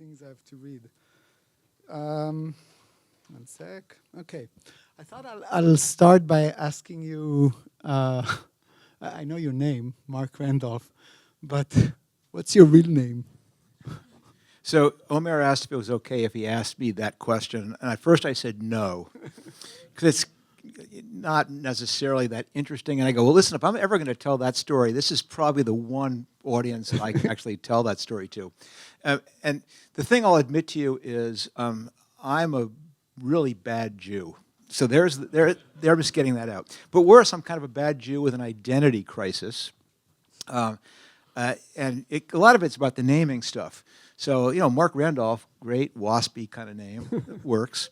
things I have to read. 1 sec. Okay. I thought I'll start by asking you, I know your name, Marc Randolph, but what's your real name? So Omer asked if it was okay if he asked me that question, and at first I said no, because it's not necessarily that interesting. And I go, well, listen, if I'm ever going to tell that story, this is probably the one audience that I can actually tell that story to. And the thing I'll admit to you is I'm a really bad Jew. So they're just getting that out. But worse, I'm kind of a bad Jew with an identity crisis. And a lot of it's about the naming stuff. So, Marc Randolph, great, waspy kind of name, works.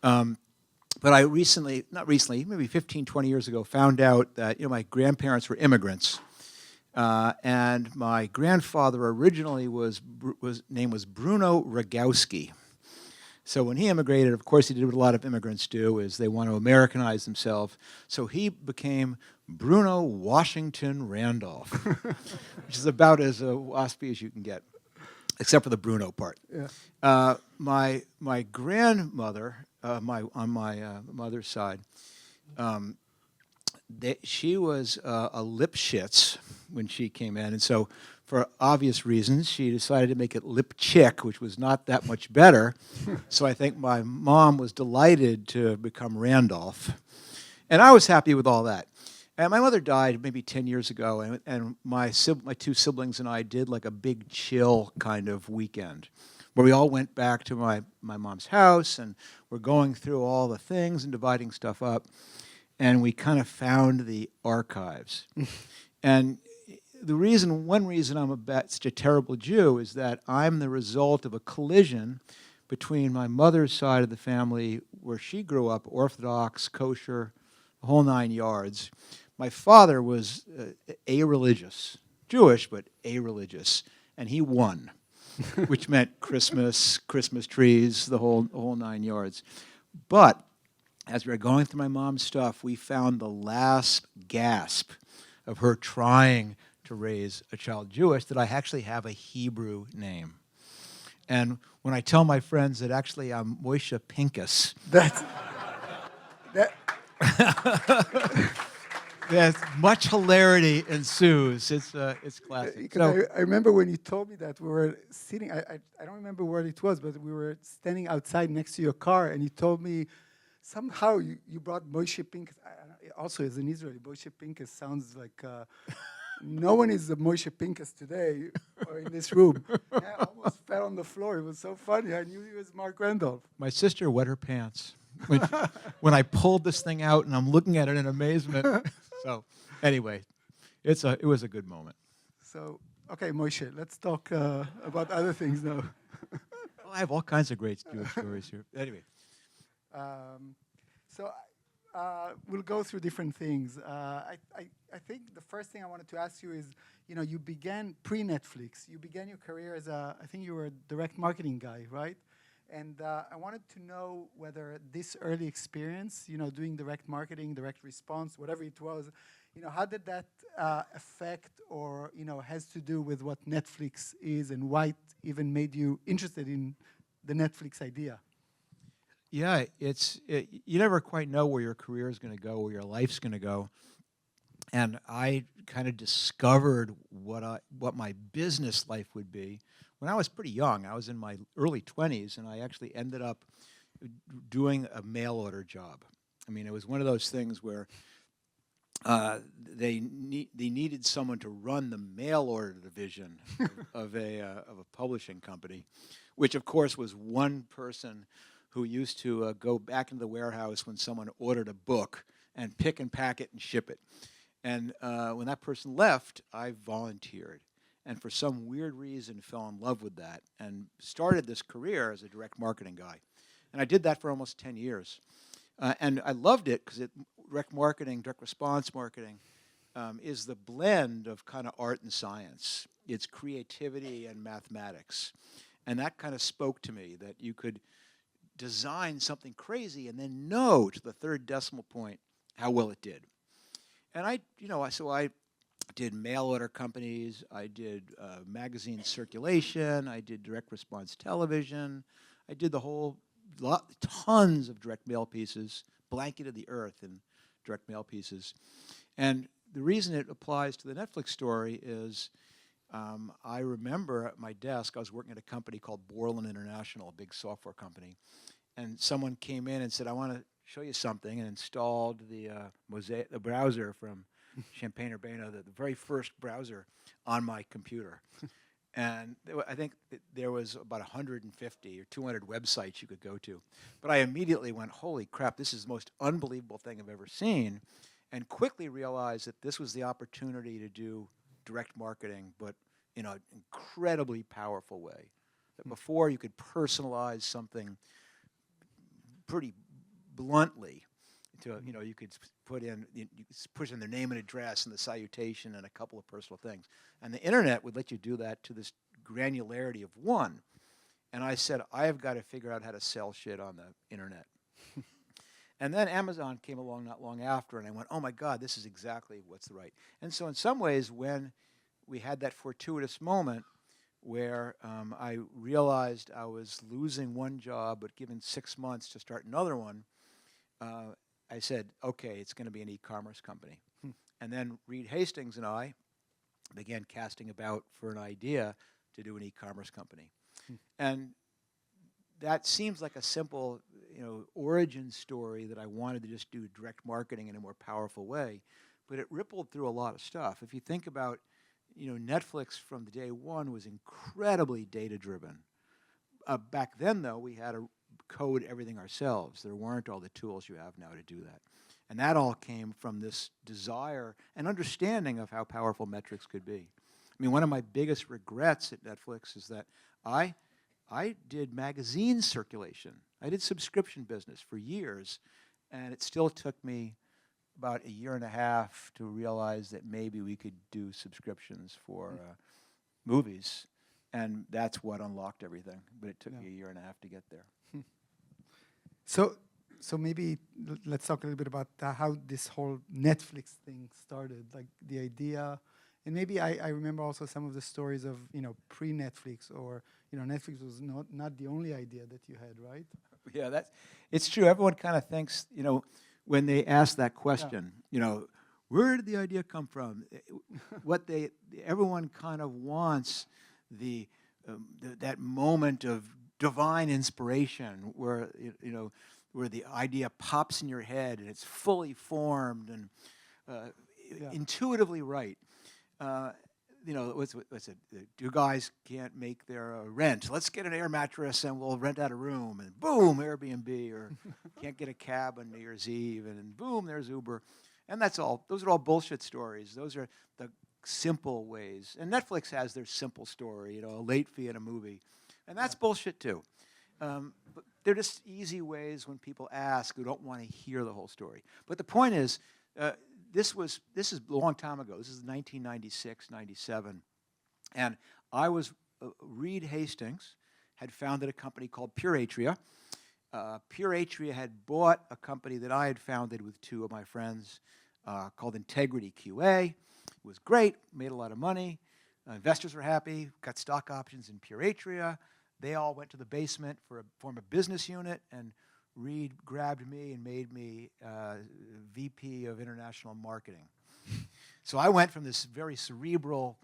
But I maybe 15, 20 years ago, found out that, my grandparents were immigrants. And my grandfather originally name was Bruno Rogowski. So when he immigrated, of course, he did what a lot of immigrants do, is they want to Americanize themselves. So he became Bruno Washington Randolph, which is about as waspy as you can get, except for the Bruno part. Yeah. My grandmother, on my mother's side, she was a Lipschitz when she came in, and so for obvious reasons, she decided to make it Lipchick, which was not that much better. So I think my mom was delighted to become Randolph, and I was happy with all that. And my mother died maybe 10 years ago, and my two siblings and I did like a big chill kind of weekend, where we all went back to my mom's house, and we're going through all the things and dividing stuff up, and we kind of found the archives. And one reason I'm such a terrible Jew is that I'm the result of a collision between my mother's side of the family, where she grew up, Orthodox, kosher, the whole 9 yards. My father was a-religious, Jewish, but a-religious, and he won, which meant Christmas trees, the whole 9 yards. But as we were going through my mom's stuff, we found the last gasp of her trying to raise a child Jewish, that I actually have a Hebrew name. And when I tell my friends that actually I'm Moshe Pincus, there's much hilarity ensues. It's classic. Because I remember when you told me that, we were sitting, I don't remember where it was, but we were standing outside next to your car, and you told me somehow you brought Moshe Pincus. Also, as an Israeli, Moshe Pincus sounds like no one is a Moshe Pincus today or in this room. I almost fell on the floor. It was so funny. I knew he was Marc Randolph. My sister wet her pants when I pulled this thing out, and I'm looking at it in amazement. So, anyway, it was a good moment. So, okay, Moshe, let's talk about other things now. Well, I have all kinds of great Jewish stories here. Anyway. We'll go through different things. I think the first thing I wanted to ask you is, you began pre-Netflix. You began your career as I think you were a direct marketing guy, right? And I wanted to know whether this early experience, doing direct marketing, direct response, whatever it was, how did that affect or, has to do with what Netflix is, and why it even made you interested in the Netflix idea? Yeah, you never quite know where your career is going to go, where your life's going to go. And I kind of discovered what my business life would be when I was pretty young. I was in my early 20s, and I actually ended up doing a mail order job. I mean, it was one of those things where they needed someone to run the mail order division of a publishing company, which of course was one person who used to go back into the warehouse when someone ordered a book and pick and pack it and ship it. And when that person left, I volunteered. And for some weird reason, fell in love with that and started this career as a direct marketing guy. And I did that for almost 10 years. And I loved it because direct marketing, direct response marketing, is the blend of kind of art and science. It's creativity and mathematics. And that kind of spoke to me, that you could design something crazy and then know to the third decimal point how well it did. And I did mail order companies. I did magazine circulation. I did direct response television. I did the whole lot, tons of direct mail pieces, blanketed the earth in direct mail pieces. And the reason it applies to the Netflix story is I remember at my desk, I was working at a company called Borland International, a big software company. And someone came in and said, I want to show you something, and installed the the browser from Champaign-Urbana, the very first browser on my computer. And I think there was about 150 or 200 websites you could go to. But I immediately went, holy crap, this is the most unbelievable thing I've ever seen, and quickly realized that this was the opportunity to do direct marketing, but in an incredibly powerful way. That before you could personalize something pretty bluntly. You could put in, you push in their name and address and the salutation and a couple of personal things. And the internet would let you do that to this granularity of one. And I said, I have got to figure out how to sell shit on the internet. And then Amazon came along not long after, and I went, oh my God, this is exactly what's the right. And so in some ways, when we had that fortuitous moment where I realized I was losing one job, but given 6 months to start another one, I said, okay, it's going to be an e-commerce company. And then Reed Hastings and I began casting about for an idea to do an e-commerce company. And that seems like a simple, origin story that I wanted to just do direct marketing in a more powerful way, but it rippled through a lot of stuff. If you think about, Netflix from the day one was incredibly data-driven. Back then, though, we had to code everything ourselves. There weren't all the tools you have now to do that. And that all came from this desire and understanding of how powerful metrics could be. I mean, one of my biggest regrets at Netflix is that I did magazine circulation. I did subscription business for years, and it still took me about a year and a half to realize that maybe we could do subscriptions for movies, and that's what unlocked everything. But it took me a year and a half to get there. So maybe let's talk a little bit about how this whole Netflix thing started, like the idea. And maybe I remember also some of the stories of, pre-Netflix, or, Netflix was not the only idea that you had, right? Yeah, it's true. Everyone kind of thinks, when they ask that question, where did the idea come from? Everyone kind of wants that moment of divine inspiration where, where the idea pops in your head and it's fully formed and intuitively right. What's it? Two guys can't make their rent. Let's get an air mattress and we'll rent out a room. And boom, Airbnb. Or can't get a cab on New Year's Eve. And boom, there's Uber. And that's all. Those are all bullshit stories. Those are the simple ways. And Netflix has their simple story, a late fee in a movie. And that's bullshit too. But they're just easy ways when people ask who don't want to hear the whole story. But the point is, this is a long time ago. This is 1996, 97. And Reed Hastings had founded a company called Pure Atria. Pure Atria had bought a company that I had founded with two of my friends called Integrity QA. It was great, made a lot of money. Investors were happy, got stock options in Pure Atria. They all went to the basement for form a business unit, and Reed grabbed me and made me VP of International Marketing. So I went from this very cerebral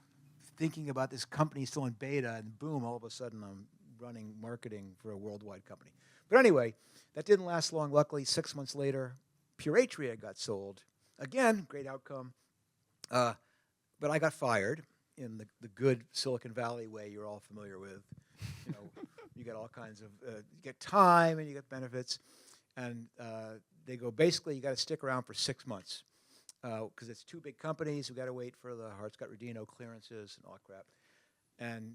thinking about this company still in beta, and boom, all of a sudden I'm running marketing for a worldwide company. But anyway, that didn't last long. Luckily, 6 months later, Pure Atria got sold. Again, great outcome. But I got fired in the good Silicon Valley way you're all familiar with. You get all kinds of, you get time and you get benefits. And they go, basically, you got to stick around for 6 months because it's two big companies. We got to wait for the Hart-Scott-Rodino clearances and all that crap. And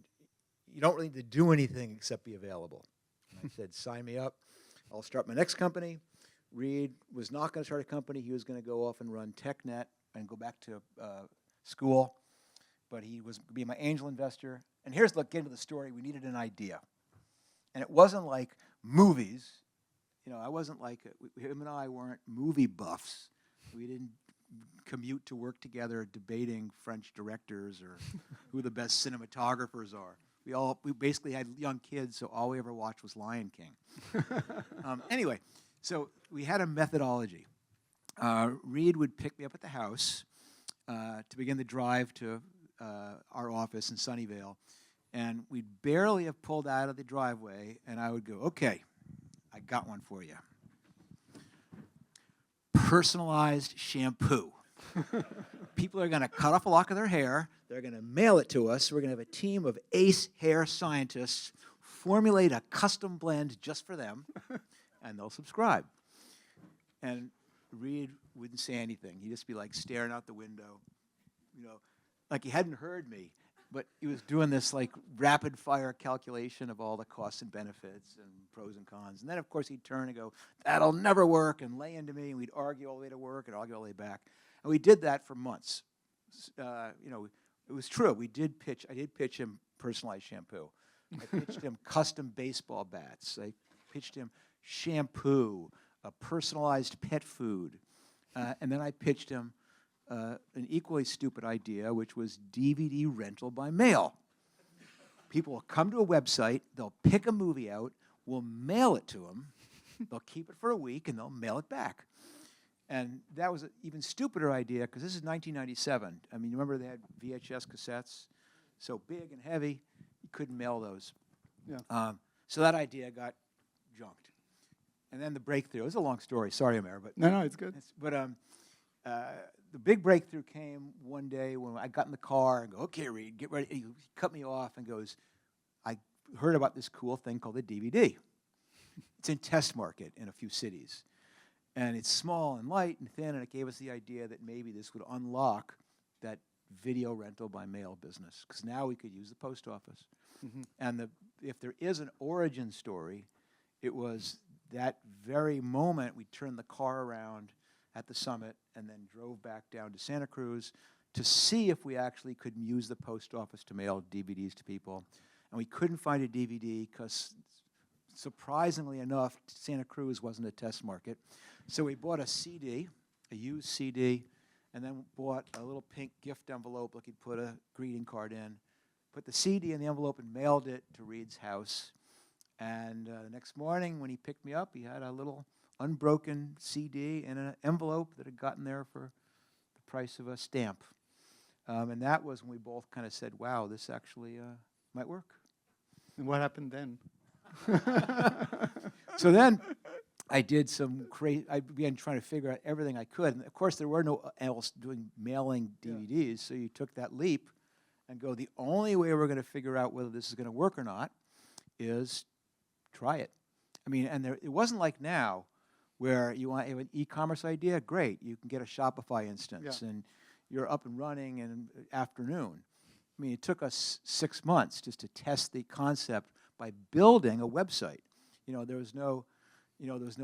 you don't really need to do anything except be available. And I said, sign me up. I'll start my next company. Reed was not going to start a company. He was going to go off and run TechNet and go back to school. But he was going to be my angel investor. And here's the get into the story. We needed an idea. And it wasn't like movies. I wasn't like, him and I weren't movie buffs. We didn't commute to work together debating French directors or who the best cinematographers are. We basically had young kids, so all we ever watched was Lion King. Anyway, so we had a methodology. Reed would pick me up at the house to begin the drive to our office in Sunnyvale, and we'd barely have pulled out of the driveway, and I would go, okay, I got one for you. Personalized shampoo. People are going to cut off a lock of their hair. They're going to mail it to us. We're going to have a team of ace hair scientists formulate a custom blend just for them, and they'll subscribe. And Reed wouldn't say anything. He'd just be like staring out the window, like he hadn't heard me. But he was doing this like rapid fire calculation of all the costs and benefits and pros and cons. And then, of course, he'd turn and go, that'll never work, and lay into me, and we'd argue all the way to work and argue all the way back. And we did that for months. It was true. I did pitch him personalized shampoo. I pitched him custom baseball bats. I pitched him shampoo, a personalized pet food. And then I pitched him an equally stupid idea, which was DVD rental by mail. People will come to a website, they'll pick a movie out, we'll mail it to them, they'll keep it for a week, and they'll mail it back. And that was an even stupider idea, because this is 1997. I mean, remember they had VHS cassettes? So big and heavy, you couldn't mail those. Yeah. So that idea got junked. And then the breakthrough, it was a long story, sorry, Omer. But No, it's good. The big breakthrough came one day when I got in the car and go, okay, Reed, get ready. He cut me off and goes, I heard about this cool thing called a DVD. It's in test market in a few cities. And it's small and light and thin, and it gave us the idea that maybe this would unlock that video rental by mail business, because now we could use the post office. Mm-hmm. And if there is an origin story, it was that very moment we turned the car around at the summit and then drove back down to Santa Cruz to see if we actually could use the post office to mail DVDs to people. And we couldn't find a DVD because, surprisingly enough, Santa Cruz wasn't a test market. So we bought a CD, a used CD, and then bought a little pink gift envelope like you'd put a greeting card in, put the CD in the envelope and mailed it to Reed's house. And the next morning when he picked me up, he had a little unbroken CD in an envelope that had gotten there for the price of a stamp. And that was when we both kind of said, wow, this actually might work. And what happened then? So then I did some I began trying to figure out everything I could. And of course, there were no else doing mailing DVDs, yeah. So you took that leap and go, the only way we're going to figure out whether this is going to work or not is try it. I mean, and it wasn't like now where you want to have an e-commerce idea, great, you can get a Shopify instance, yeah. And you're up and running in an afternoon. I mean, it took us 6 months just to test the concept by building a website. There was no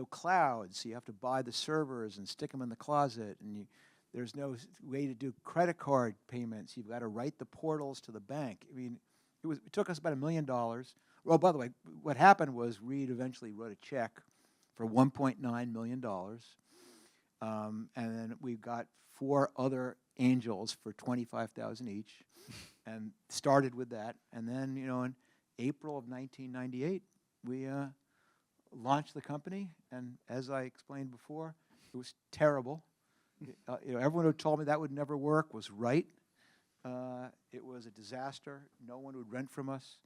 cloud, so you have to buy the servers and stick them in the closet, and there's no way to do credit card payments. You've got to write the portals to the bank. I mean, it took us about $1 million. Well, by the way, what happened was Reed eventually wrote a check for $1.9 million, and then we got 4 other angels for $25,000 each, and started with that. And then, in April of 1998, we launched the company, and as I explained before, it was terrible. Everyone who told me that would never work was right. It was a disaster. No one would rent from us.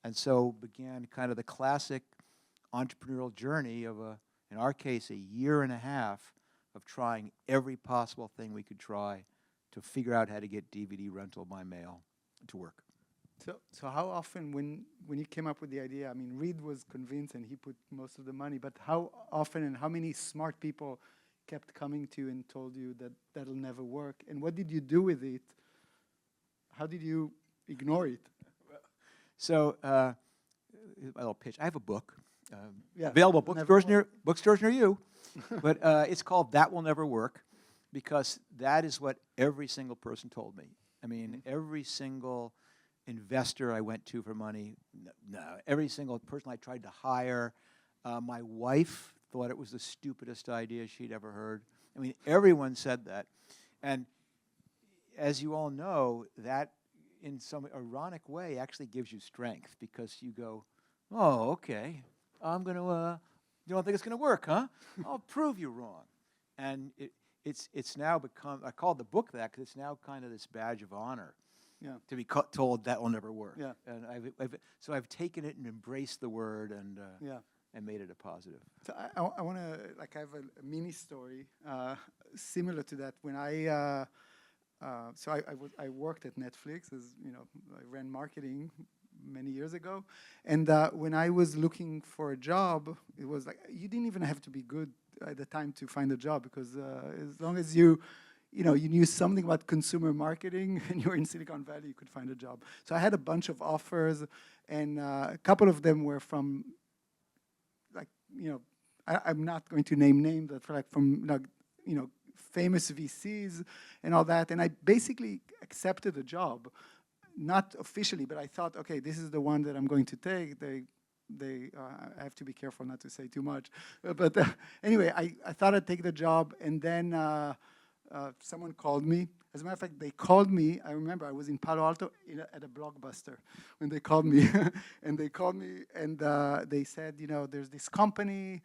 And so began kind of the classic entrepreneurial journey of, in our case, a year and a half of trying every possible thing we could try to figure out how to get DVD rental by mail to work. So how often, when you came up with the idea, I mean, Reed was convinced and he put most of the money, but how often and how many smart people kept coming to you and told you that that'll never work? And what did you do with it? How did you ignore it? So, my little pitch. I have a book available bookstores near you, but it's called "That Will Never Work," because that is what every single person told me. I mean, every single investor I went to for money, no. Every single person I tried to hire, my wife thought it was the stupidest idea she'd ever heard. I mean, everyone said that, And as you all know, that in some ironic way actually gives you strength because you go, oh, okay, I'm going to, you don't think it's going to work, huh? I'll prove you wrong. And it's now become, I called the book that because it's now kind of this badge of honor. Yeah. To be told that will never work. Yeah. And so I've taken it and embraced the word and made it a positive. So I want to, like, I have a mini story similar to that. When I worked at Netflix, as you know, I ran marketing many years ago, and when I was looking for a job, it was like you didn't even have to be good at the time to find a job because as long as you knew something about consumer marketing and you were in Silicon Valley, you could find a job. So I had a bunch of offers, and a couple of them were from, like, I'm not going to name names, but from famous VCs and all that. And I basically accepted a job, not officially, but I thought, okay, this is the one that I'm going to take. I have to be careful not to say too much. But anyway, I thought I'd take the job, and then someone called me. As a matter of fact, they called me. I remember I was in Palo Alto at a Blockbuster when they called me. And they called me, and they said, there's this company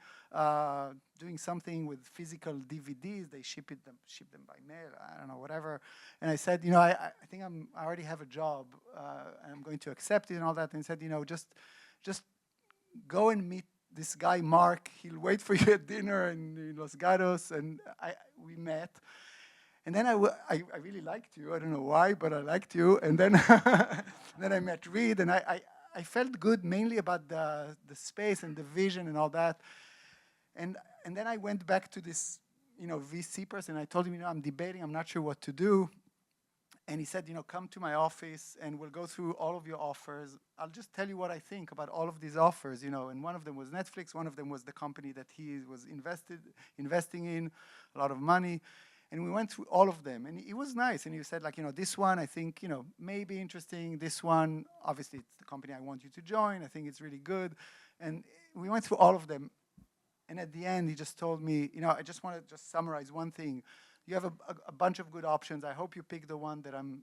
doing something with physical DVDs. They ship them by mail. I don't know, whatever. And I said, I think I already have a job, and I'm going to accept it and all that. And he said, just go and meet this guy, Marc. He'll wait for you at dinner in Los Gatos. And we met. And then I really liked you. I don't know why, but I liked you. And then then I met Reed, and I felt good mainly about the space and the vision and all that. And then I went back to this VC person. I told him, I'm debating. I'm not sure what to do. And he said, come to my office, and we'll go through all of your offers. I'll just tell you what I think about all of these offers, And one of them was Netflix. One of them was the company that he was investing in, a lot of money. And we went through all of them, and it was nice. And he said, this one I think, may be interesting. This one, obviously, it's the company I want you to join. I think it's really good. And we went through all of them. And at the end, he just told me, I just want to just summarize one thing. You have a bunch of good options. I hope you pick the one that I'm,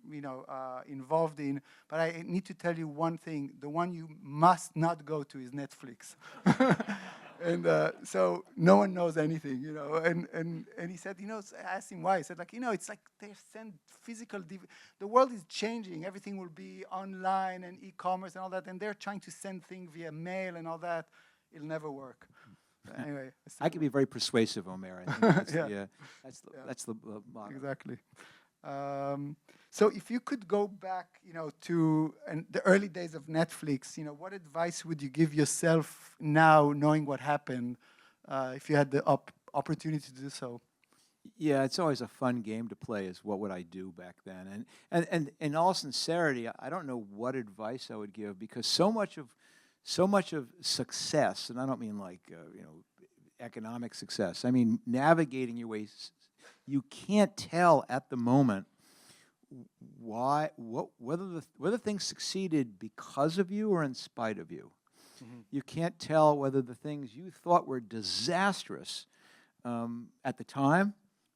involved in. But I need to tell you one thing. The one you must not go to is Netflix. And so no one knows anything, And he said, I asked him why. He said, it's like they send physical. The world is changing. Everything will be online and e-commerce and all that. And they're trying to send things via mail and all that. It'll never work. Anyway, I can be very persuasive, Omer. I think that's the motto. Exactly. So if you could go back, to the early days of Netflix, what advice would you give yourself now, knowing what happened, if you had the opportunity to do so? Yeah, it's always a fun game to play. Is what would I do back then? And in all sincerity, I don't know what advice I would give because so much of success, and I don't mean like economic success. I mean navigating your way. You can't tell at the moment whether things succeeded because of you or in spite of you. Mm-hmm. You can't tell whether the things you thought were disastrous at the time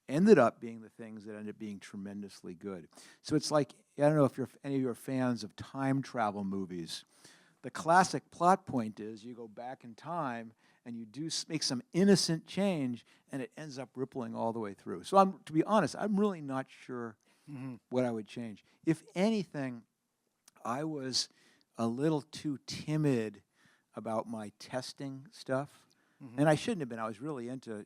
ended up being the things that ended up being tremendously good. So it's like, I don't know if any of you are fans of time travel movies. The classic plot point is you go back in time and you do make some innocent change, and it ends up rippling all the way through. So to be honest, I'm really not sure what I would change. If anything, I was a little too timid about my testing stuff, and I shouldn't have been. I was really into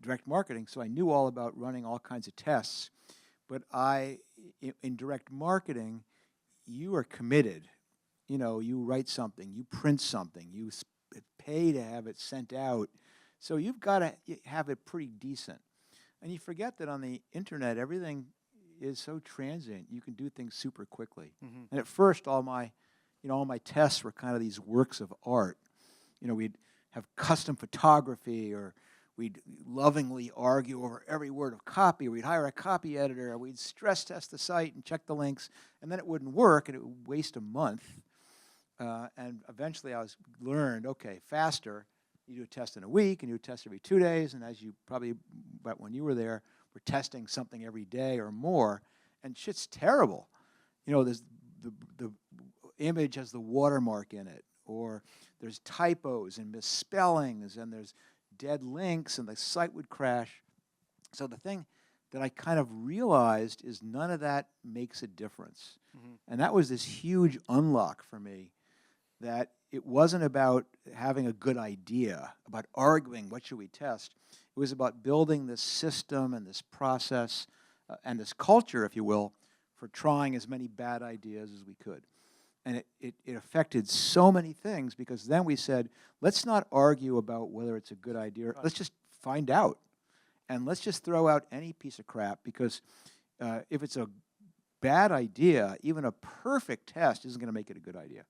direct marketing, so I knew all about running all kinds of tests. But in direct marketing, you are committed. You write something, you print something, you pay to have it sent out. So you've got to have it pretty decent. And you forget that on the internet, everything is so transient. You can do things super quickly. Mm-hmm. And at first, all my tests were kind of these works of art. We'd have custom photography, or we'd lovingly argue over every word of copy. We'd hire a copy editor. We'd stress test the site and check the links. And then it wouldn't work, and it would waste a month. And eventually I learned, okay, faster, You do a test in a week, and you do a test every 2 days, and as you probably, but when you were there, we're testing something every day or more, and shit's terrible. You know, there's the image has the watermark in it, or there's typos and misspellings, and there's dead links, and the site would crash. So the thing that I kind of realized is none of that makes a difference. Mm-hmm. And that was this huge unlock for me, that it wasn't about having a good idea, about arguing what should we test. It was about building this system and this process and this culture, if you will, for trying as many bad ideas as we could. And it affected so many things, because then we said, let's not argue about whether it's a good idea. Right. Let's just find out. And let's just throw out any piece of crap, because if it's a bad idea, even a perfect test isn't going to make it a good idea.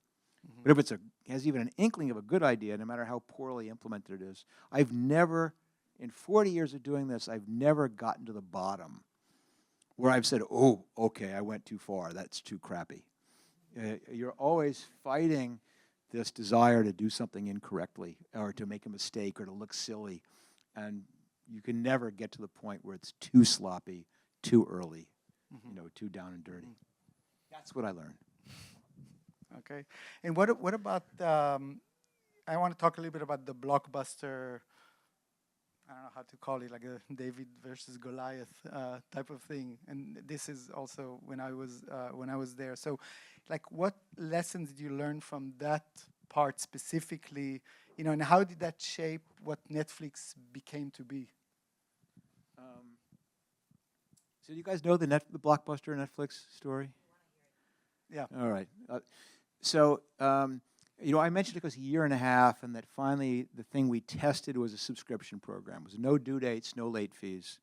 Mm-hmm. But if it's has even an inkling of a good idea, no matter how poorly implemented it is, I've never, in 40 years of doing this, I've never gotten to the bottom where I've said, oh, okay, I went too far. That's too crappy. You're always fighting this desire to do something incorrectly, or to make a mistake, or to look silly. And you can never get to the point where it's too sloppy, too early, mm-hmm. Too down and dirty. Mm-hmm. That's what I learned. Okay. And what about, I want to talk a little bit about the blockbuster, I don't know how to call it, like a David versus Goliath type of thing. And this is also when I was there. So, like, what lessons did you learn from that part specifically, and how did that shape what Netflix became to be? So do you guys know the Blockbuster Netflix story? Yeah. All right. I mentioned it was a year and a half, and that finally the thing we tested was a subscription program. It was no due dates, no late fees,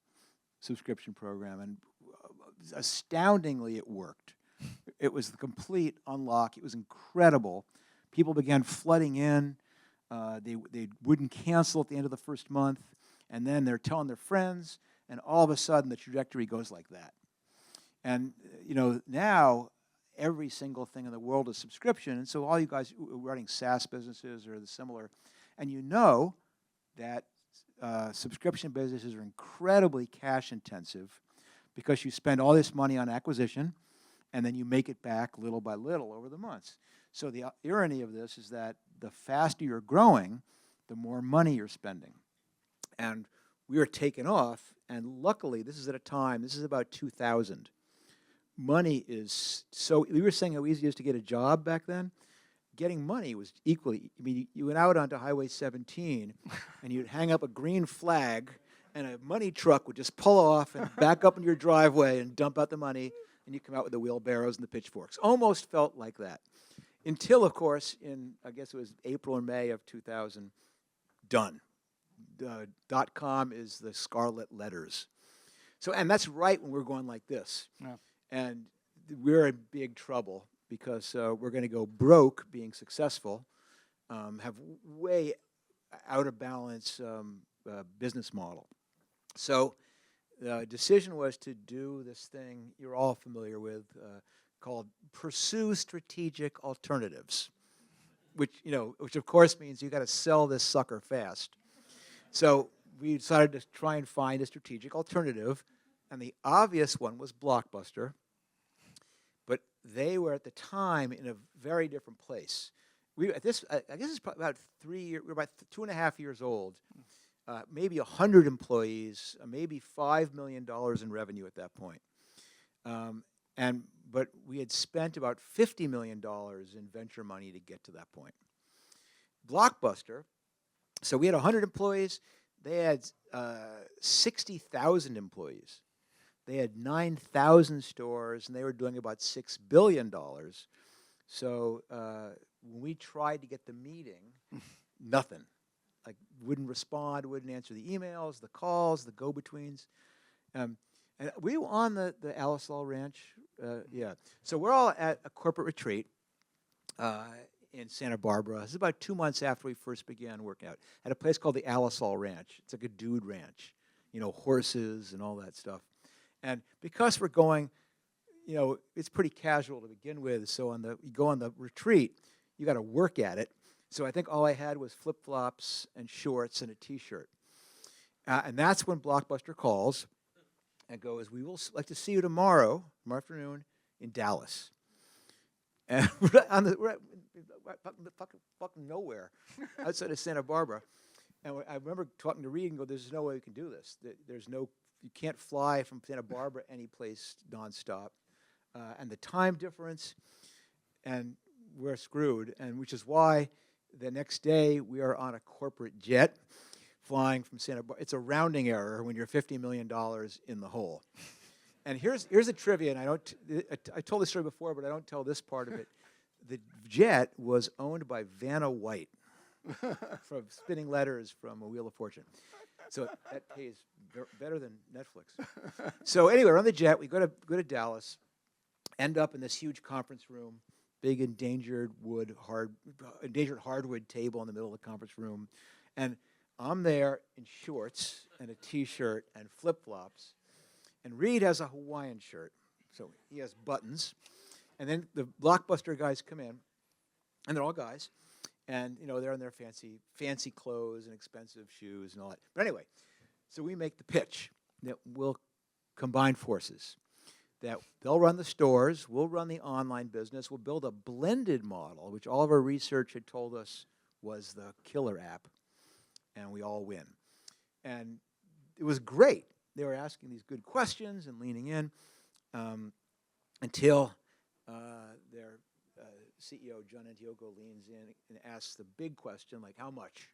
subscription program, and astoundingly it worked. It was the complete unlock. It was incredible. People began flooding in. They wouldn't cancel at the end of the first month, and then they're telling their friends, and all of a sudden the trajectory goes like that. And now every single thing in the world is subscription, and so all you guys running SaaS businesses or the similar, and that subscription businesses are incredibly cash intensive, because you spend all this money on acquisition, and then you make it back little by little over the months. So the irony of this is that the faster you're growing, the more money you're spending. And we were taken off, and luckily this is about 2000. Money is so, we were saying how easy it is to get a job back then. Getting money was equally, you went out onto Highway 17 and you'd hang up a green flag, and a money truck would just pull off and back up in your driveway and dump out the money, and you come out with the wheelbarrows and the pitchforks. Almost felt like that. Until, of course, I guess it was April or May of 2000, done. .com is the scarlet letters. So, and that's right when we're going like this. Yeah. And we're in big trouble, because we're going to go broke being successful, have way out of balance business model. So the decision was to do this thing you're all familiar with, called pursue strategic alternatives, which of course means you got to sell this sucker fast. So we decided to try and find a strategic alternative, and the obvious one was Blockbuster, but they were at the time in a very different place. I guess it's probably about 3 years. We were about 2.5 years old, maybe 100 employees, maybe $5 million in revenue at that point, but we had spent about $50 million in venture money to get to that point. Blockbuster. So we had 100 employees. They had 60,000 employees. They had 9,000 stores, and they were doing about $6 billion. So when we tried to get the meeting, nothing. Like, wouldn't respond, wouldn't answer the emails, the calls, the go-betweens. And we were on the Alisal Ranch. Yeah. So we're all at a corporate retreat in Santa Barbara. This is about 2 months after we first began working out, at a place called the Alisal Ranch. It's like a dude ranch, horses and all that stuff. And because we're going, it's pretty casual to begin with. So you go on the retreat, you got to work at it. So I think all I had was flip-flops and shorts and a T-shirt. And that's when Blockbuster calls and goes, we will like to see you tomorrow afternoon in Dallas. And we're at fucking nowhere outside of Santa Barbara. And I remember talking to Reed and go, there's no way we can do this. You can't fly from Santa Barbara any place nonstop. And the time difference, and we're screwed. And which is why the next day we are on a corporate jet flying from Santa Barbara. It's a rounding error when you're $50 million in the hole. And here's a trivia, and I told this story before, but I don't tell this part of it. The jet was owned by Vanna White from Spinning Letters from A Wheel of Fortune. So that pays better than Netflix. So anyway, we're on the jet. We go to Dallas, end up in this huge conference room, big endangered hardwood table in the middle of the conference room. And I'm there in shorts and a T-shirt and flip-flops. And Reed has a Hawaiian shirt, so he has buttons. And then the Blockbuster guys come in, and they're all guys. And, they're in their fancy clothes and expensive shoes and all that. But anyway, so we make the pitch that we'll combine forces, that they'll run the stores, we'll run the online business, we'll build a blended model, which all of our research had told us was the killer app, and we all win. And it was great. They were asking these good questions and leaning in until their CEO, John Antioco, leans in and asks the big question, like, how much?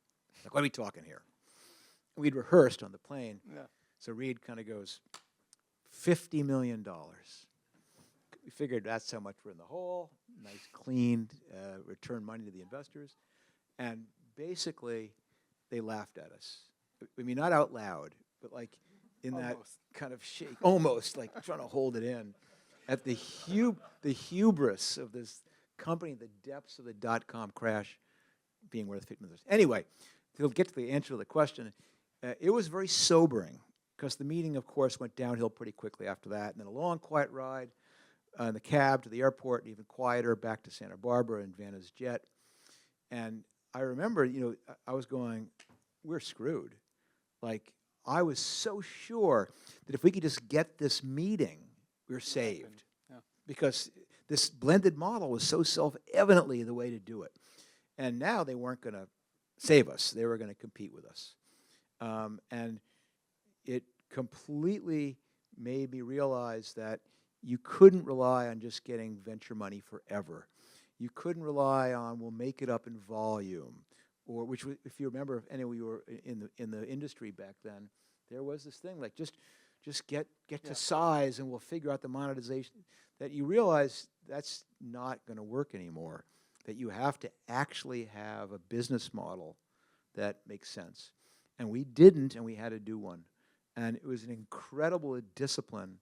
Like, what are we talking here? And we'd rehearsed on the plane. Yeah. So Reed kind of goes, $50 million. We figured that's how much we're in the hole. Nice, clean, return money to the investors. And basically, they laughed at us. I mean, not out loud, but like in that kind of shake, almost like trying to hold it in, at the hubris of this company, the depths of the dot-com crash being worth $50 million. Anyway, to get to the answer to the question, it was very sobering because the meeting, of course, went downhill pretty quickly after that, and then a long, quiet ride in the cab to the airport, and even quieter back to Santa Barbara in Vanna's jet. And I remember, I was going, we're screwed. Like, I was so sure that if we could just get this meeting, we're saved. Yeah. Because this blended model was so self-evidently the way to do it. And now they weren't going to save us. They were going to compete with us. And it completely made me realize that you couldn't rely on just getting venture money forever. You couldn't rely on, we'll make it up in volume. Or which, if you remember, anyway, you were in the industry back then, there was this thing like just get to size and we'll figure out the monetization. That you realize that's not going to work anymore. That you have to actually have a business model that makes sense. And we didn't, and we had to do one. And it was an incredible discipline.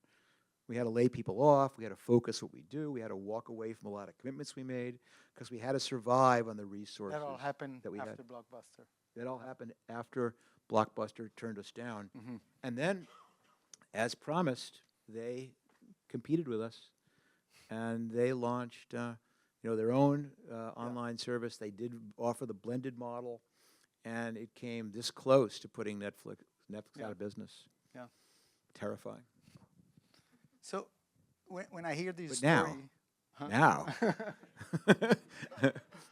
We had to lay people off. We had to focus what we do. We had to walk away from a lot of commitments we made because we had to survive on the resources that all happened that we after had. Blockbuster. That all happened after Blockbuster turned us down. Mm-hmm. And then, as promised, they competed with us, and they launched their own online service. They did offer the blended model, and it came this close to putting Netflix out of business. Yeah. Terrifying. So when I hear this story... Huh? Now.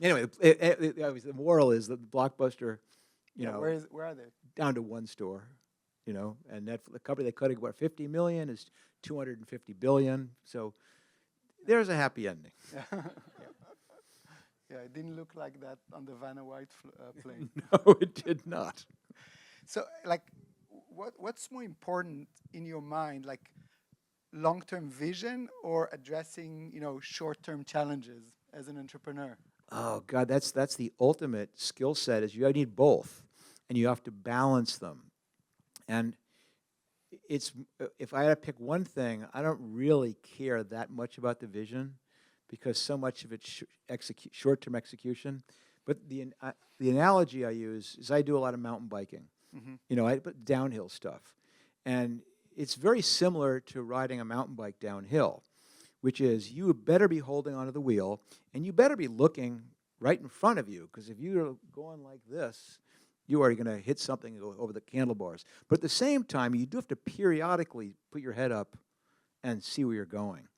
Anyway, the moral is that Blockbuster, where are they? Down to one store, and the company they cut about $50 million is $250 billion. So there's a happy ending. Yeah, it didn't look like that on the Vanna White plane. No, it did not. So, what's more important in your mind, like long-term vision or addressing, short-term challenges as an entrepreneur? Oh God, that's the ultimate skill set. Is you need both, and you have to balance them. And it's if I had to pick one thing, I don't really care that much about the vision, because so much of it's short-term execution. But the analogy I use is I do a lot of mountain biking. Mm-hmm. I put downhill stuff, and it's very similar to riding a mountain bike downhill, which is you better be holding onto the wheel, and you better be looking right in front of you, because if you're going like this, you are going to hit something and go over the handlebars. But at the same time, you do have to periodically put your head up and see where you're going.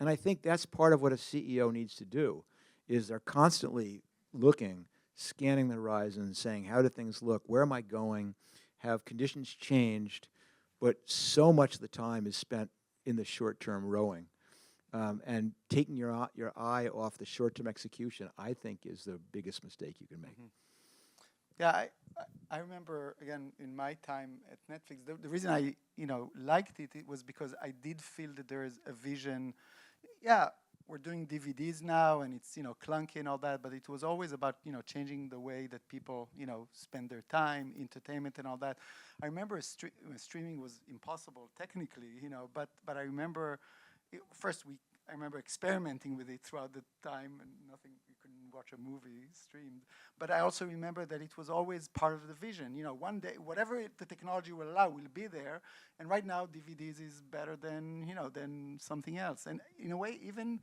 And I think that's part of what a CEO needs to do, is they're constantly looking, scanning the horizon, saying, how do things look? Where am I going? Have conditions changed? But so much of the time is spent in the short-term rowing. And taking your eye off the short-term execution, I think, is the biggest mistake you can make. Mm-hmm. Yeah, I remember, again, in my time at Netflix, the reason I, liked it, it was because I did feel that there is a vision. Yeah, we're doing DVDs now, and it's, clunky and all that, but it was always about, changing the way that people, spend their time, entertainment and all that. I remember streaming was impossible technically, but I remember, I remember experimenting with it throughout the time, and nothing, you couldn't watch a movie streamed. But I also remember that it was always part of the vision. One day, whatever the technology will allow will be there. And right now, DVDs is better than, than something else. And in a way, even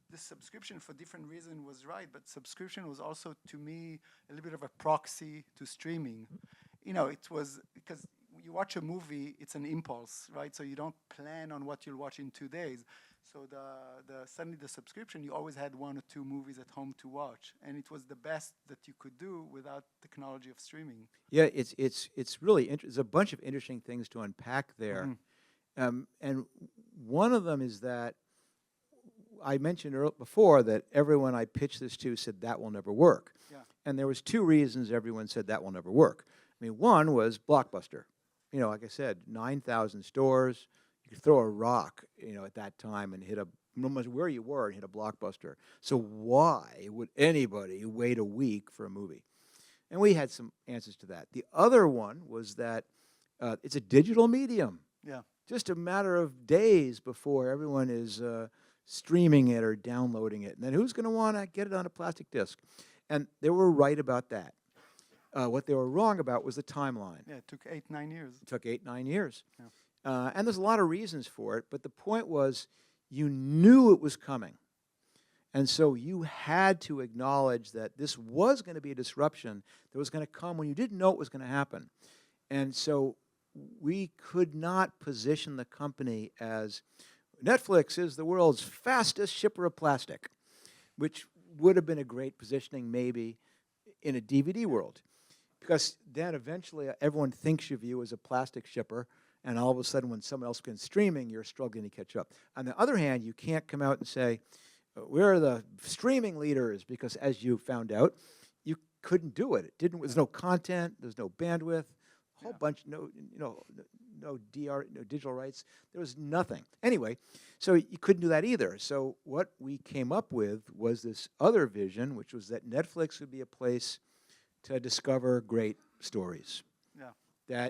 the subscription for different reasons was right, but subscription was also, to me, a little bit of a proxy to streaming. It was, because you watch a movie, it's an impulse, right? So you don't plan on what you'll watch in 2 days. So suddenly the subscription, you always had 1 or 2 movies at home to watch, and it was the best that you could do without technology of streaming. Yeah, it's really there's a bunch of interesting things to unpack there, and one of them is that I mentioned before that everyone I pitched this to said that will never work, and there was 2 reasons everyone said that will never work. I mean, one was Blockbuster. Like I said, 9,000 stores. You could throw a rock, at that time and no matter where you were, and hit a Blockbuster. So why would anybody wait a week for a movie? And we had some answers to that. The other one was that it's a digital medium. Yeah. Just a matter of days before everyone is streaming it or downloading it. And then who's going to want to get it on a plastic disc? And they were right about that. What they were wrong about was the timeline. Yeah, it took 8-9 years. It took 8-9 years. Yeah. And there's a lot of reasons for it, but the point was you knew it was coming. And so you had to acknowledge that this was going to be a disruption that was going to come when you didn't know it was going to happen. And so we could not position the company as Netflix is the world's fastest shipper of plastic, which would have been a great positioning maybe in a DVD world. Because then eventually everyone thinks of you as a plastic shipper, and all of a sudden when someone else begins streaming, you're struggling to catch up. On the other hand, you can't come out and say, we're the streaming leaders, because as you found out, you couldn't do it. There's no content, there's no bandwidth, a whole bunch, no digital rights. There was nothing. Anyway, so you couldn't do that either. So what we came up with was this other vision, which was that Netflix would be a place to discover great stories. Yeah.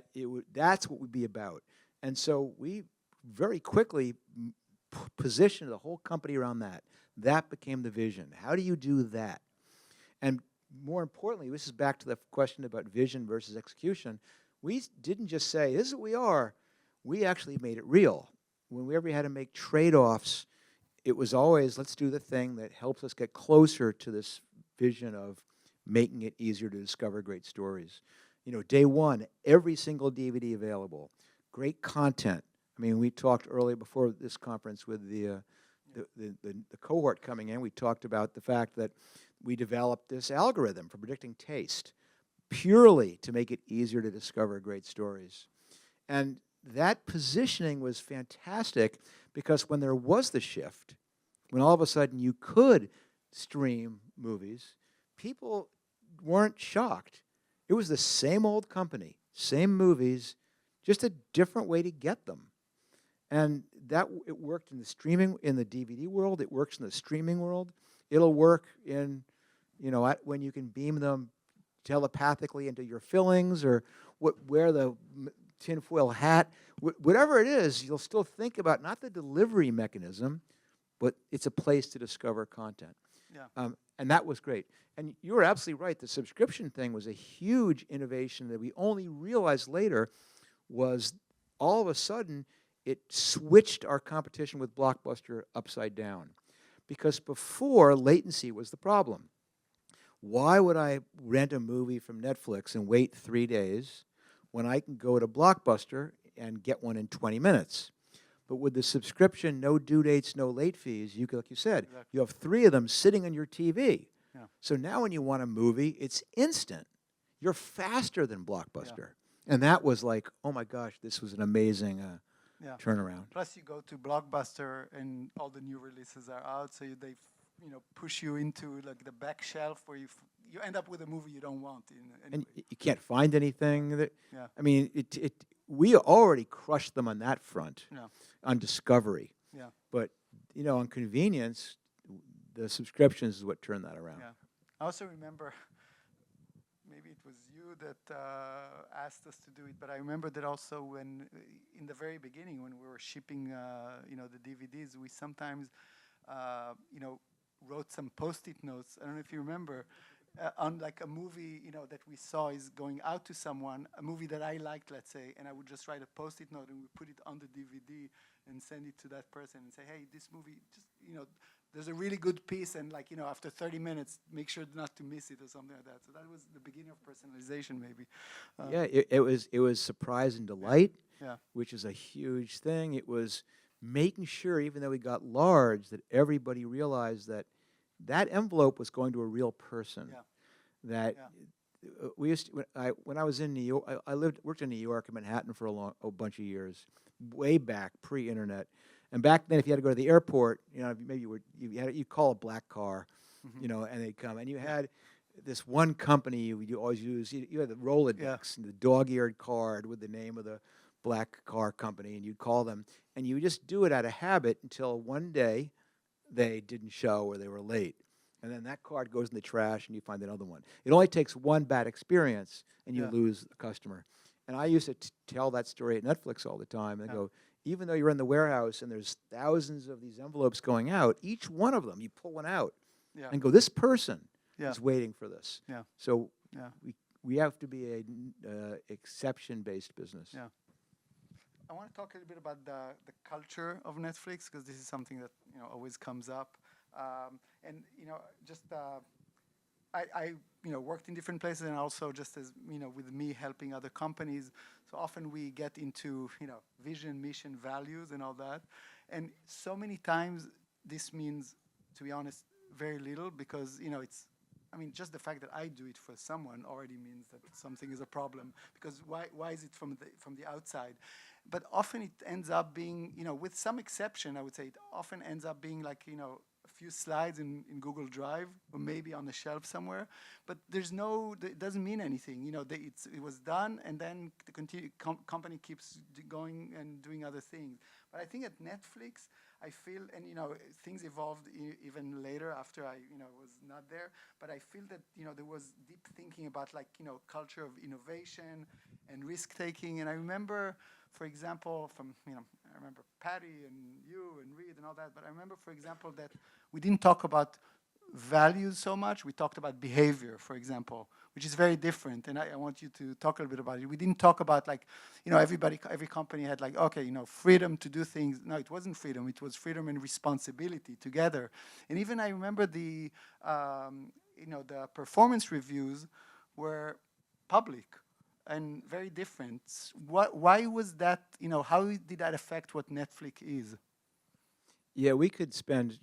That's what we'd be about. And so we very quickly positioned the whole company around that. That became the vision. How do you do that? And more importantly, this is back to the question about vision versus execution. We didn't just say, this is what we are. We actually made it real. When we ever had to make trade-offs, it was always, let's do the thing that helps us get closer to this vision of making it easier to discover great stories. Day one, every single DVD available, great content. I mean, we talked earlier before this conference with the cohort coming in. We talked about the fact that we developed this algorithm for predicting taste purely to make it easier to discover great stories. And that positioning was fantastic because when there was the shift, when all of a sudden you could stream movies, people weren't shocked. It was the same old company, same movies, just a different way to get them. And it worked in the streaming, in the DVD world. It works in the streaming world. It'll work in, when you can beam them telepathically into your fillings or wear the tinfoil hat. Whatever it is, you'll still think about not the delivery mechanism, but it's a place to discover content. Yeah. And that was great. And you were absolutely right. The subscription thing was a huge innovation that we only realized later was all of a sudden it switched our competition with Blockbuster upside down. Because before, latency was the problem. Why would I rent a movie from Netflix and wait 3 days when I can go to Blockbuster and get one in 20 minutes? But with the subscription, no due dates, no late fees, like you said, Exactly. you have 3 of them sitting on your TV. Yeah. So now when you want a movie, it's instant. You're faster than Blockbuster. And that was like, oh my gosh, this was an amazing turnaround. Plus, you go to Blockbuster and all the new releases are out, so they push you into like the back shelf where you end up with a movie you don't want. And you can't find anything. Yeah. I mean, we already crushed them on that front, Yeah. on discovery. Yeah. But, on convenience, the subscriptions is what turned that around. Yeah. I also remember, maybe it was you that asked us to do it, but I remember that also when, in the very beginning, when we were shipping, the DVDs, we sometimes, wrote some Post-it notes. I don't know if you remember, on like a movie, that we saw is going out to someone, a movie that I liked, let's say, and I would just write a Post-it note and we put it on the DVD and send it to that person and say, hey, this movie, just, there's a really good piece, and like, after 30 minutes, make sure not to miss it or something like that. So that was the beginning of personalization, maybe. It was surprise and delight, Yeah. which is a huge thing. It was making sure, even though we got large, that everybody realized that that envelope was going to a real person. Yeah. That we used to, when I was in New York, I worked in New York and Manhattan for a bunch of years, way back pre-internet. And back then, if you had to go to the airport, maybe you call a black car, and they'd come, and you had this one company you always use. You had the Rolodex, and the dog-eared card with the name of the black car company, and you'd call them, and you would just do it out of habit until one day they didn't show or they were late. And then that card goes in the trash and you find another one. It only takes one bad experience and you lose the customer. And I used to tell that story at Netflix all the time. And I go, even though you're in the warehouse and there's thousands of these envelopes going out, each one of them, you pull one out and go, this person is waiting for this. Yeah. So we have to be a exception-based business. Yeah. I want to talk a little bit about the culture of Netflix, because this is something that always comes up. I worked in different places, and also just as with me helping other companies. So often we get into vision, mission, values, and all that, and so many times this means, to be honest, very little, because it's. I mean, just the fact that I do it for someone already means that something is a problem. Because why is it from the outside? But often it ends up being, with some exception, I would say, it often ends up being like, a few slides in Google Drive, or maybe on the shelf somewhere. But it doesn't mean anything. It was done, and then the company keeps going and doing other things. But I think at Netflix, I feel, and things evolved even later after I was not there. But I feel that there was deep thinking about culture of innovation and risk taking. And I remember, for example, I remember Patty and you and Reed and all that. But I remember, for example, that we didn't talk about values so much. We talked about behavior, for example, which is very different. And I want you to talk a little bit about it. We didn't talk about every company had freedom to do things. No, it wasn't freedom. It was freedom and responsibility together. And even I remember the performance reviews were public and very different. Why was that? How did that affect what Netflix is? Yeah, we could spend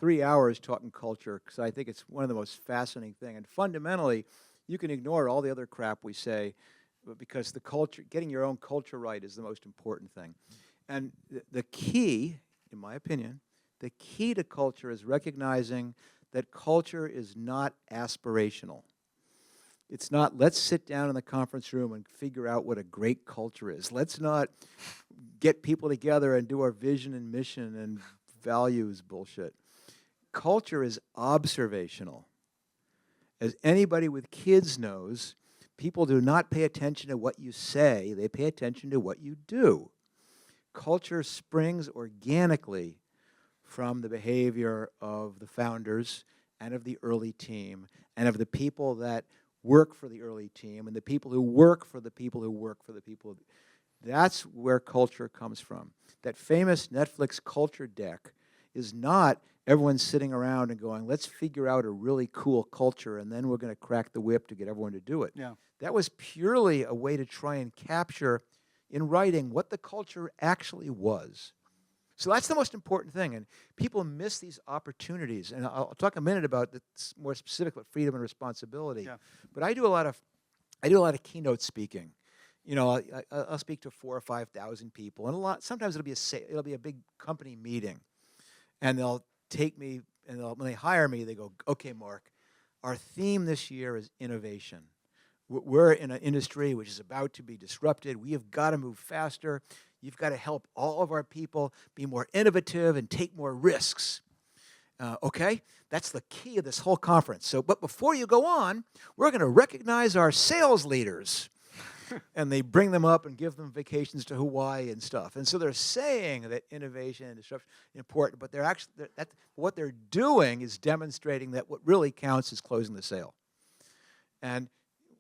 3 hours talking culture, because I think it's one of the most fascinating things. And fundamentally, you can ignore all the other crap we say, because the culture, getting your own culture right, is the most important thing. And the key, in my opinion, the key to culture is recognizing that culture is not aspirational. It's not, let's sit down in the conference room and figure out what a great culture is. Let's not get people together and do our vision and mission and values bullshit. Culture is observational. As anybody with kids knows, people do not pay attention to what you say, they pay attention to what you do. Culture springs organically from the behavior of the founders and of the early team and of the people that work for the early team and the people who work for the people who work for the people. That's where culture comes from. That famous Netflix culture deck is not everyone's sitting around and going, let's figure out a really cool culture, and then we're going to crack the whip to get everyone to do it. Yeah. That was purely a way to try and capture in writing what the culture actually was. So that's the most important thing, and people miss these opportunities. And I'll talk a minute about this more specific about freedom and responsibility. Yeah. But I do a lot of keynote speaking. You know, I'll speak to 4,000 or 5,000 people, and sometimes it'll be a big company meeting, and they'll take me, and when they hire me, they go, okay, Marc, our theme this year is innovation. We're in an industry which is about to be disrupted. We have got to move faster. You've got to help all of our people be more innovative and take more risks. Okay? That's the key of this whole conference. So, but before you go on, we're going to recognize our sales leaders. And they bring them up and give them vacations to Hawaii and stuff. And so they're saying that innovation and disruption is important, but what they're doing is demonstrating that what really counts is closing the sale. And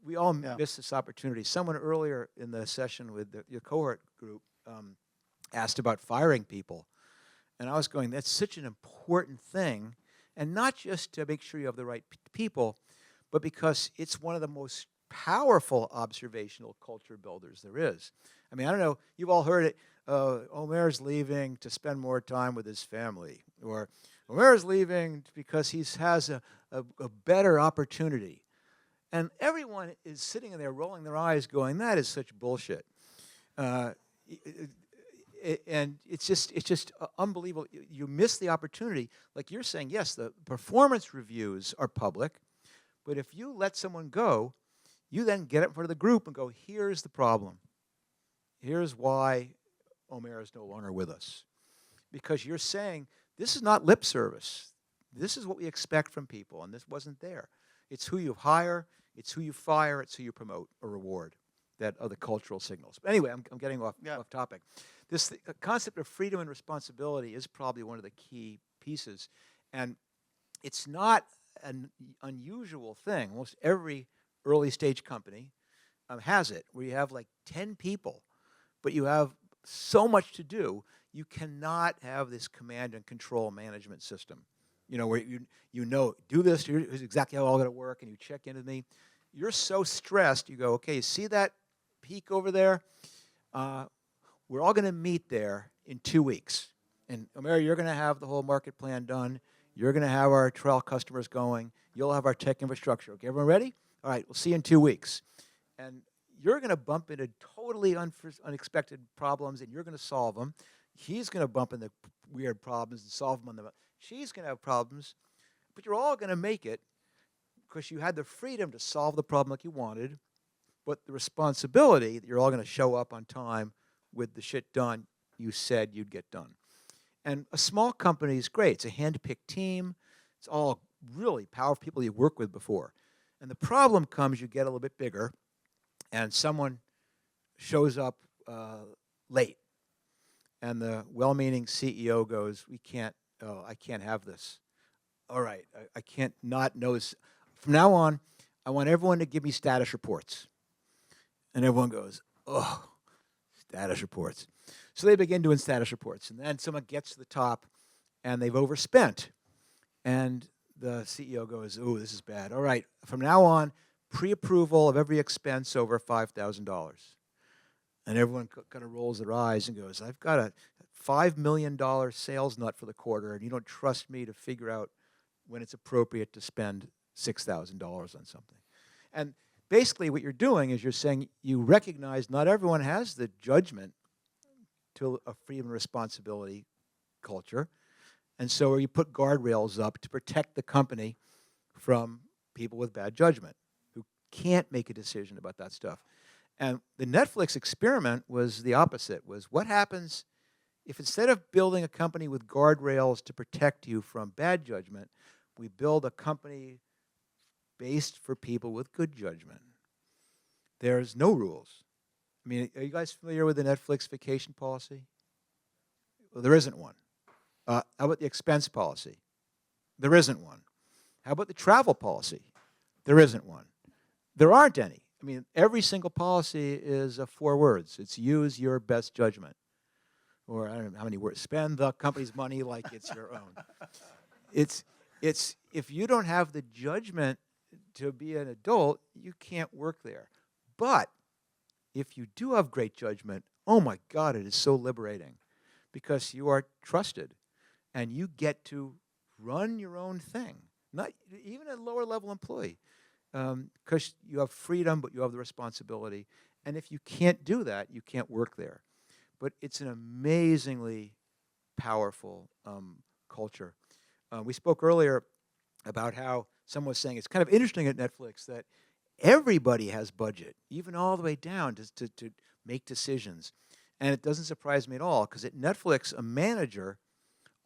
we all miss this opportunity. Someone earlier in the session with your cohort group asked about firing people. And I was going, that's such an important thing. And not just to make sure you have the right people, but because it's one of the most powerful observational culture builders there is. I mean, I don't know, you've all heard it, Omer's leaving to spend more time with his family, or Omer's leaving because he has a better opportunity. And everyone is sitting in there rolling their eyes going, that is such bullshit. And it's just unbelievable. You miss the opportunity. Like you're saying, yes, the performance reviews are public, but if you let someone go, you then get up in front of the group and go, here's the problem. Here's why Omer is no longer with us. Because you're saying, this is not lip service. This is what we expect from people, and this wasn't there. It's who you hire, it's who you fire, it's who you promote or reward. That are the cultural signals. But anyway, I'm getting off topic. This concept of freedom and responsibility is probably one of the key pieces. And it's not an unusual thing. Almost every early stage company has it, where you have like 10 people, but you have so much to do, you cannot have this command and control management system. You know, where you know, do this, here's exactly how it's all going to work, and you check in with me. You're so stressed, you go, okay, you see that peak over there? We're all going to meet there in 2 weeks. And Omer, you're going to have the whole market plan done. You're going to have our trial customers going. You'll have our tech infrastructure. Okay, everyone ready? All right, we'll see you in 2 weeks. And you're going to bump into totally unexpected problems, and you're going to solve them. He's going to bump into weird problems and solve them. She's going to have problems, but you're all going to make it because you had the freedom to solve the problem like you wanted, but the responsibility that you're all going to show up on time with the shit done you said you'd get done. And a small company is great. It's a hand-picked team. It's all really powerful people you've worked with before. And the problem comes, you get a little bit bigger, and someone shows up late. And the well-meaning CEO goes, I can't have this. All right, I can't not know this. From now on, I want everyone to give me status reports. And everyone goes, oh, status reports. So they begin doing status reports. And then someone gets to the top, and they've overspent. And the CEO goes, oh, this is bad. All right, from now on, pre-approval of every expense over $5,000. And everyone kind of rolls their eyes and goes, I've got a $5 million sales nut for the quarter, and you don't trust me to figure out when it's appropriate to spend $6,000 on something. And basically what you're doing is you're saying you recognize not everyone has the judgment to a freedom and responsibility culture. And so you put guardrails up to protect the company from people with bad judgment who can't make a decision about that stuff. And the Netflix experiment was the opposite, was what happens if instead of building a company with guardrails to protect you from bad judgment, we build a company based for people with good judgment. There's no rules. I mean, are you guys familiar with the Netflix vacation policy? Well, there isn't one. How about the expense policy? There isn't one. How about the travel policy? There isn't one. There aren't any. I mean, every single policy is 4 words. It's use your best judgment. Or I don't know how many words. Spend the company's money like it's your own. it's if you don't have the judgment to be an adult, you can't work there. But if you do have great judgment, oh my God, it is so liberating because you are trusted and you get to run your own thing. Not even a lower level employee, because you have freedom, but you have the responsibility. And if you can't do that, you can't work there. But it's an amazingly powerful culture. We spoke earlier about how someone was saying it's kind of interesting at Netflix that everybody has budget, even all the way down to make decisions. And it doesn't surprise me at all, because at Netflix, a manager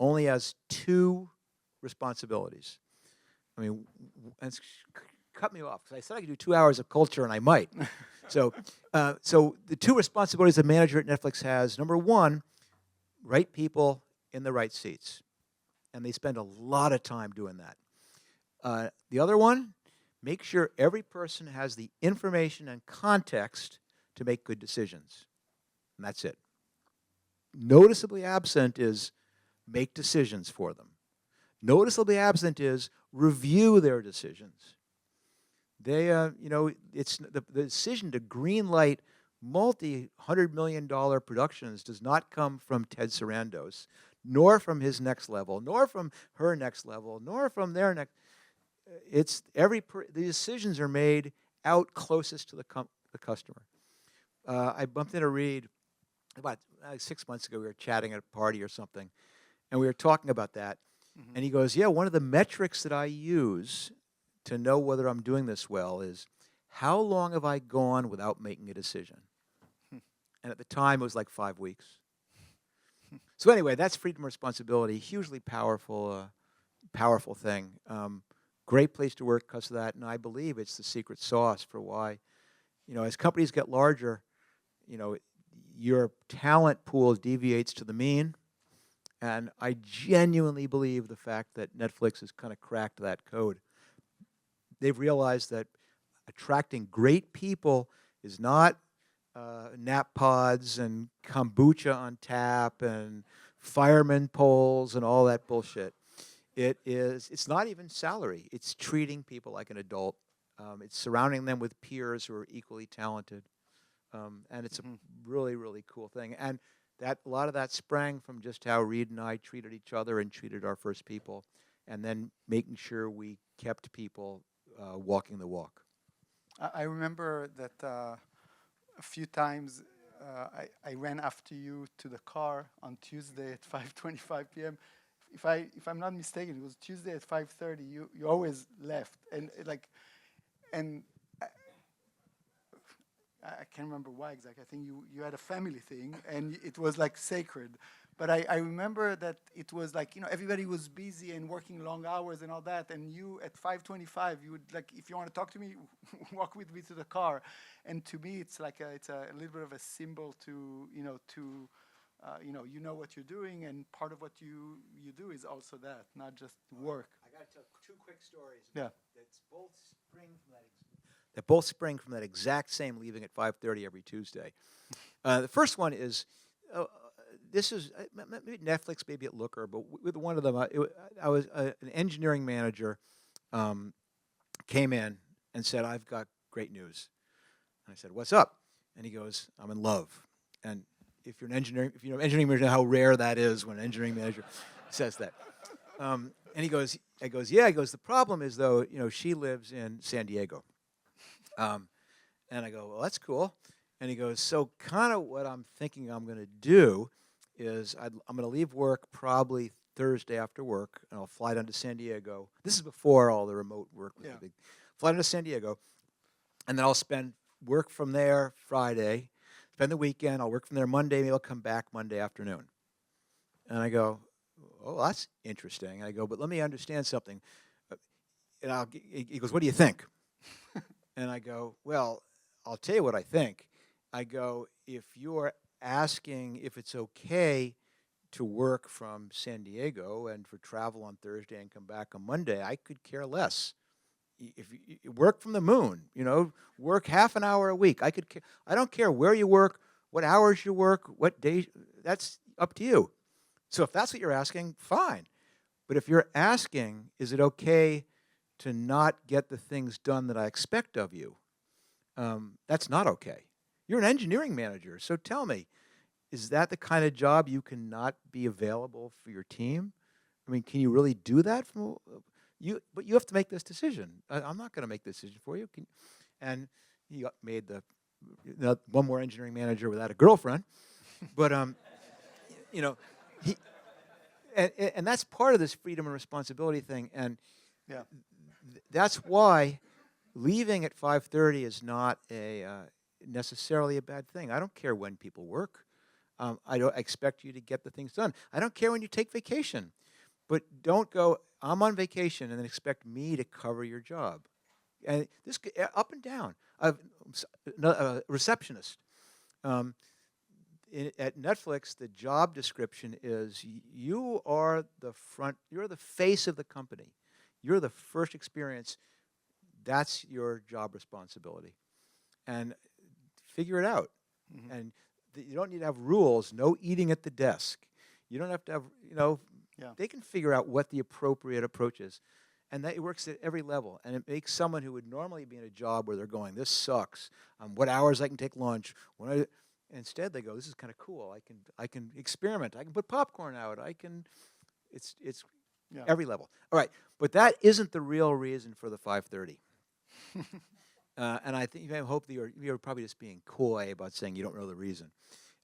only has 2 responsibilities. I mean, cut me off, because I said I could do 2 hours of culture, and I might. So the 2 responsibilities a manager at Netflix has: number 1, right people in the right seats. And they spend a lot of time doing that. The other one, make sure every person has the information and context to make good decisions. And that's it. Noticeably absent is make decisions for them. Noticeably absent is review their decisions. They, it's the decision to greenlight multi-$100-million productions does not come from Ted Sarandos, nor from his next level, nor from her next level, nor from their next. It's the decisions are made out closest to the customer. I bumped into Reed about 6 months ago. We were chatting at a party or something, and we were talking about that. Mm-hmm. And he goes, yeah, one of the metrics that I use to know whether I'm doing this well is how long have I gone without making a decision? And at the time, it was like 5 weeks. So anyway, that's freedom and responsibility, hugely powerful thing. Great place to work because of that, and I believe it's the secret sauce for why, as companies get larger, your talent pool deviates to the mean, and I genuinely believe the fact that Netflix has kind of cracked that code. They've realized that attracting great people is not nap pods and kombucha on tap and fireman poles and all that bullshit. It's not even salary. It's treating people like an adult. It's surrounding them with peers who are equally talented. And it's a really, really cool thing. And a lot of that sprang from just how Reed and I treated each other and treated our first people, and then making sure we kept people walking the walk. I remember that a few times I ran after you to the car on Tuesday at 5:25 p.m. If I'm not mistaken, it was Tuesday at 5:30. You always left, and I can't remember why exactly. I think you had a family thing, and it was like sacred. But I remember that it was like, everybody was busy and working long hours and all that, and you at 5:25, you would, like, if you want to talk to me, walk with me to the car. And to me, it's like it's a little bit of a symbol to, you know what you're doing, and part of what you do is also that, not just work. I got to tell 2 quick stories. Yeah. That both spring from that exact same leaving at 5:30 every Tuesday. The first one is, this is maybe Netflix, maybe at Looker, but with one of them, I was an engineering manager, came in and said, "I've got great news." And I said, "What's up?" And he goes, "I'm in love." And if you're an engineering, engineering manager, how rare that is when an engineering manager says that. And he goes, "Yeah." He goes, "The problem is, though, she lives in San Diego." And I go, "Well, that's cool." And he goes, "So kind of what I'm thinking I'm going to do is I'm going to leave work probably Thursday after work, and I'll fly down to San Diego." This is before all the remote work was big. Fly down to San Diego, and then I'll work from there Friday, spend the weekend. I'll work from there Monday. Maybe I'll come back Monday afternoon. And I go, "Oh, that's interesting." And I go, "But let me understand something." And he goes, "What do you think?" And I go, "Well, I'll tell you what I think." I go, "If you're asking if it's okay to work from San Diego and for travel on Thursday and come back on Monday, I could care less. If you work from the moon, work half an hour a week. I don't care where you work, what hours you work, what days. That's up to you. So if that's what you're asking, fine. But if you're asking, is it okay to not get the things done that I expect of you, that's not okay. You're an engineering manager, so tell me, is that the kind of job you cannot be available for your team? I mean, can you really do that? But you have to make this decision. I'm not going to make the decision for you. And he made one more engineering manager without a girlfriend. But you know, he and that's part of this freedom and responsibility thing. And Yeah. that's why leaving at 5:30 is not necessarily a bad thing. I don't care when people work. I don't expect you to get the things done. I don't care when you take vacation. But don't go, I'm on vacation, and then expect me to cover your job. And this up and down. A receptionist. At Netflix, the job description is you're the face of the company. You're the first experience. That's your job responsibility. And figure it out. Mm-hmm. And you don't need to have rules, no eating at the desk. You don't have to have, Yeah. they can figure out what the appropriate approach is. And that it works at every level. And it makes someone who would normally be in a job where they're going, this sucks, what hours I can take lunch. Instead they go, this is kind of cool. I can experiment. I can put popcorn out. It's Yeah. every level. All right, but that isn't the real reason for the 5:30. And I hope that you're probably just being coy about saying you don't know the reason.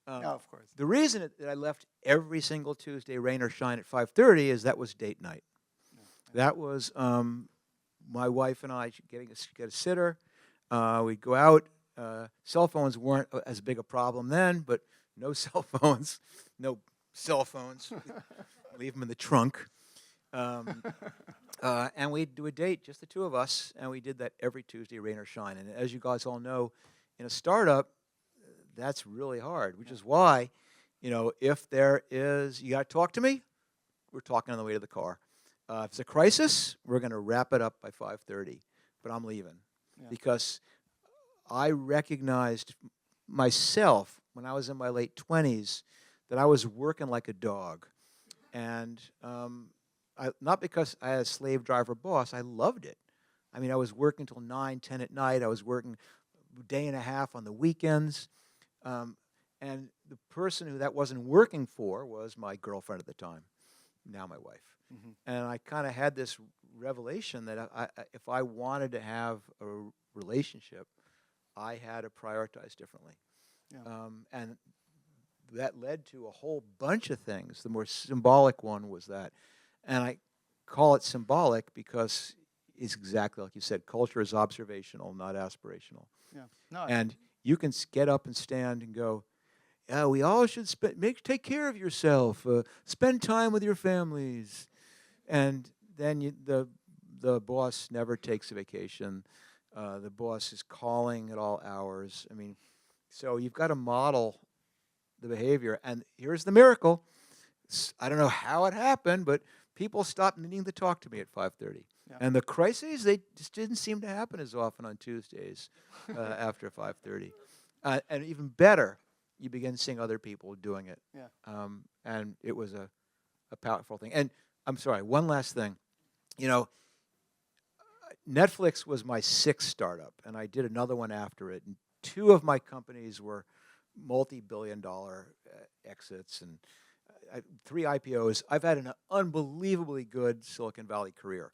Yeah, of course. The reason that I left every single Tuesday, rain or shine, at 5:30 is that was date night. Yeah. That was my wife and I get a sitter. We'd go out. Cell phones weren't as big a problem then, but no cell phones. Leave them in the trunk. And we'd do a date, just the two of us, and we did that every Tuesday, rain or shine. And as you guys all know, in a startup, that's really hard, which is why, if there is, you got to talk to me, we're talking on the way to the car. If it's a crisis, we're going to wrap it up by 5:30, but I'm leaving. Yeah. Because I recognized myself when I was in my late 20s that I was working like a dog. And not because I had a slave driver boss, I loved it. I mean, I was working till 9, 10 at night. I was working a day and a half on the weekends. And the person who that wasn't working for was my girlfriend at the time, now my wife. Mm-hmm. And I kind of had this revelation that if I wanted to have a relationship, I had to prioritize differently. Yeah. And that led to a whole bunch of things. The more symbolic one was that. And I call it symbolic because it's exactly like you said, culture is observational, not aspirational. Yeah. No. And you can get up and stand and go, yeah, we all should take care of yourself, spend time with your families. And then the boss never takes a vacation. The boss is calling at all hours. I mean, so you've got to model the behavior. And here's the miracle. I don't know how it happened, but people stopped needing to talk to me at 5:30. Yeah. And the crises, they just didn't seem to happen as often on Tuesdays after 5:30. And even better, you begin seeing other people doing it. Yeah. And it was a powerful thing. And I'm sorry, one last thing. Netflix was my 6th startup, and I did another one after it. And 2 of my companies were multi-billion-dollar exits, and 3 IPOs. I've had an unbelievably good Silicon Valley career.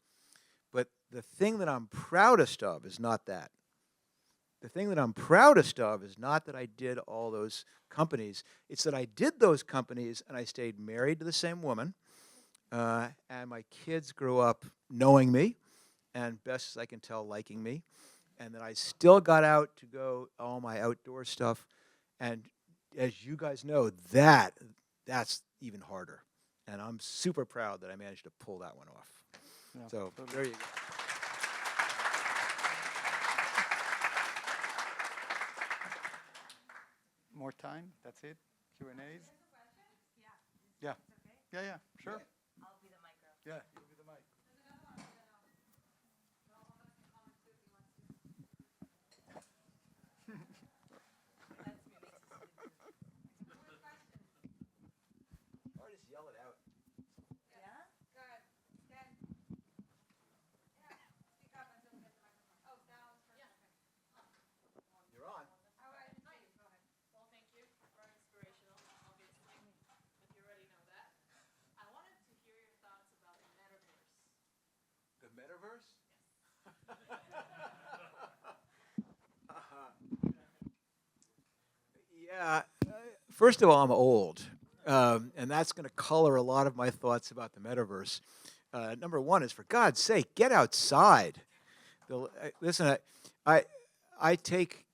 But the thing that I'm proudest of is not that. The thing that I'm proudest of is not that I did all those companies. It's that I did those companies, and I stayed married to the same woman, and my kids grew up knowing me, and best as I can tell, liking me, and that I still got out to go all my outdoor stuff. And as you guys know, that's even harder. And I'm super proud that I managed to pull that one off. Yeah. So Totally. there you go. More time? That's it? Q&As? Yeah. Yeah, yeah, sure. I'll be the micro. Yeah, you'll be the mic. Or just yell it out. Yeah? The metaverse? Yeah. First of all, I'm old, and that's going to color a lot of my thoughts about the metaverse. Number one is, for God's sake, get outside. Listen, I, I take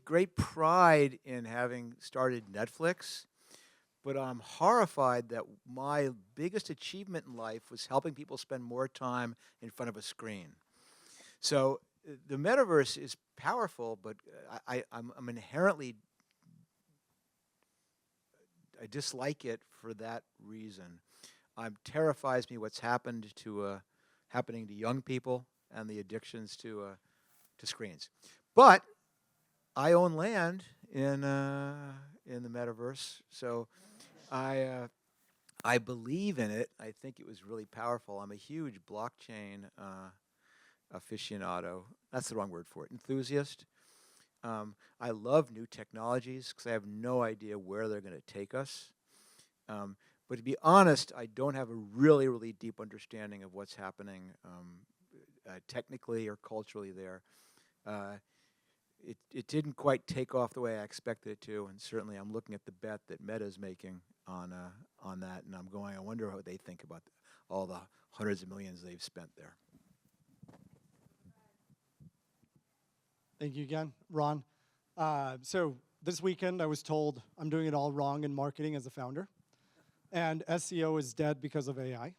great pride in having started Netflix, but I'm horrified that my biggest achievement in life was helping people spend more time in front of a screen. So the metaverse is powerful, but I'm inherently, I dislike it for that reason. Terrifies me what's happening to young people and the addictions to screens. But I own land in the metaverse, so I believe in it. I think it was really powerful. I'm a huge blockchain aficionado. That's the wrong word for it. Enthusiast. I love new technologies because I have no idea where they're going to take us. But to be honest, I don't have a really, really deep understanding of what's happening technically or culturally there. It didn't quite take off the way I expected it to, and certainly I'm looking at the bet that Meta's making on that, and I'm going, I wonder what they think about all the hundreds of millions they've spent there. Thank you again, Ron. So this weekend I was told I'm doing it all wrong in marketing as a founder, and SEO is dead because of AI.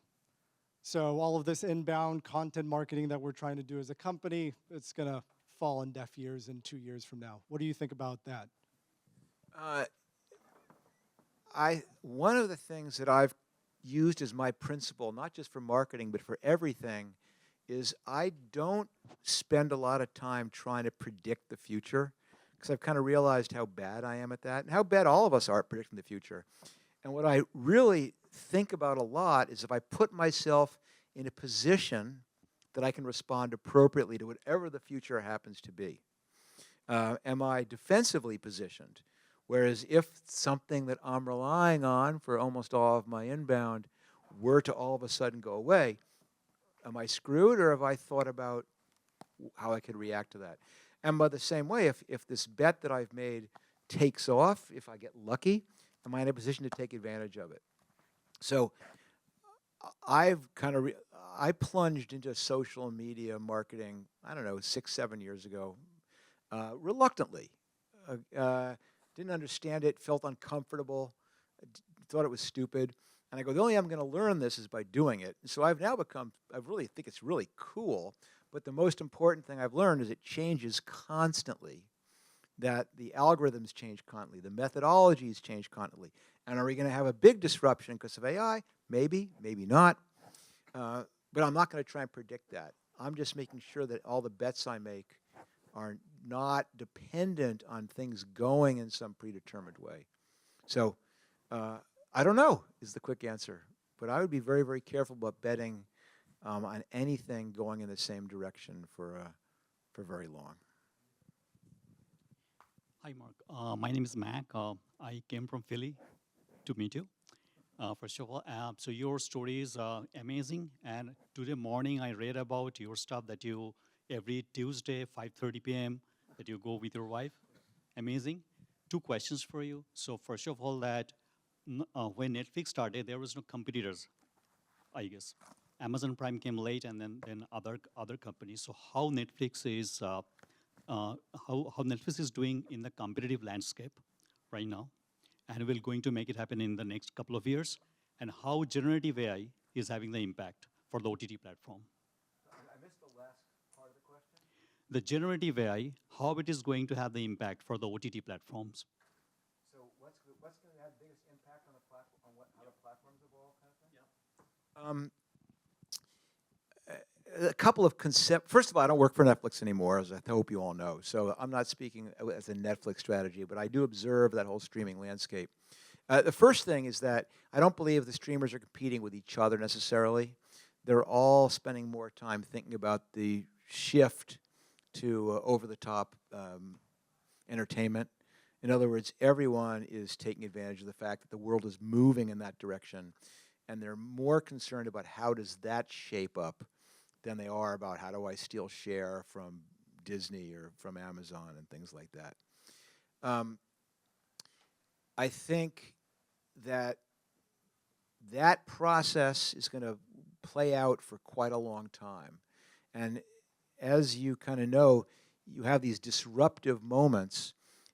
So all of this inbound content marketing that we're trying to do as a company, it's going to fall on deaf ears in 2 years from now. What do you think about that? One of the things that I've used as my principle, not just for marketing, but for everything, is I don't spend a lot of time trying to predict the future, because I've kind of realized how bad I am at that, and how bad all of us are at predicting the future. And what I really think about a lot is if I put myself in a position that I can respond appropriately to whatever the future happens to be. Am I defensively positioned? Whereas if something that I'm relying on for almost all of my inbound were to all of a sudden go away, am I screwed, or have I thought about how I could react to that? And by the same way, if this bet that I've made takes off, if I get lucky, am I in a position to take advantage of it? So I plunged into social media marketing, I don't know, 6, 7 years ago, reluctantly. Didn't understand it, felt uncomfortable, thought it was stupid. And I go, the only way I'm going to learn this is by doing it. And so I've now I really think it's really cool. But the most important thing I've learned is it changes constantly, that the algorithms change constantly, the methodologies change constantly. And are we going to have a big disruption because of AI? Maybe, maybe not. But I'm not going to try and predict that. I'm just making sure that all the bets I make are not dependent on things going in some predetermined way. So I don't know is the quick answer. But I would be very, very careful about betting on anything going in the same direction for very long. Hi, Mark. My name is Mac. I came from Philly to meet you. First of all, so your story is amazing. And today morning, I read about your stuff that you, every Tuesday, 5:30 p.m., that you go with your wife. Amazing. 2 questions for you. So first of all, that when Netflix started, there was no competitors, I guess. Amazon Prime came late, and then other companies. So how Netflix is how Netflix is doing in the competitive landscape right now, and we're going to make it happen in the next couple of years, and how generative AI is having the impact for the OTT platform. I missed the last part of the question. The generative AI, how it is going to have the impact for the OTT platforms. So what's going to have the biggest impact on the platform, on how the platforms evolve, kind of thing? Yeah. A couple of First of all, I don't work for Netflix anymore, as I hope you all know. So I'm not speaking as a Netflix strategy, but I do observe that whole streaming landscape. The first thing is that I don't believe the streamers are competing with each other necessarily. They're all spending more time thinking about the shift to over-the-top entertainment. In other words, everyone is taking advantage of the fact that the world is moving in that direction. and they're more concerned about how does that shape up than they are about how do I steal share from Disney or from Amazon and things like that. I think that that process is going to play out for quite a long time. And as you kind of know, you have these disruptive moments,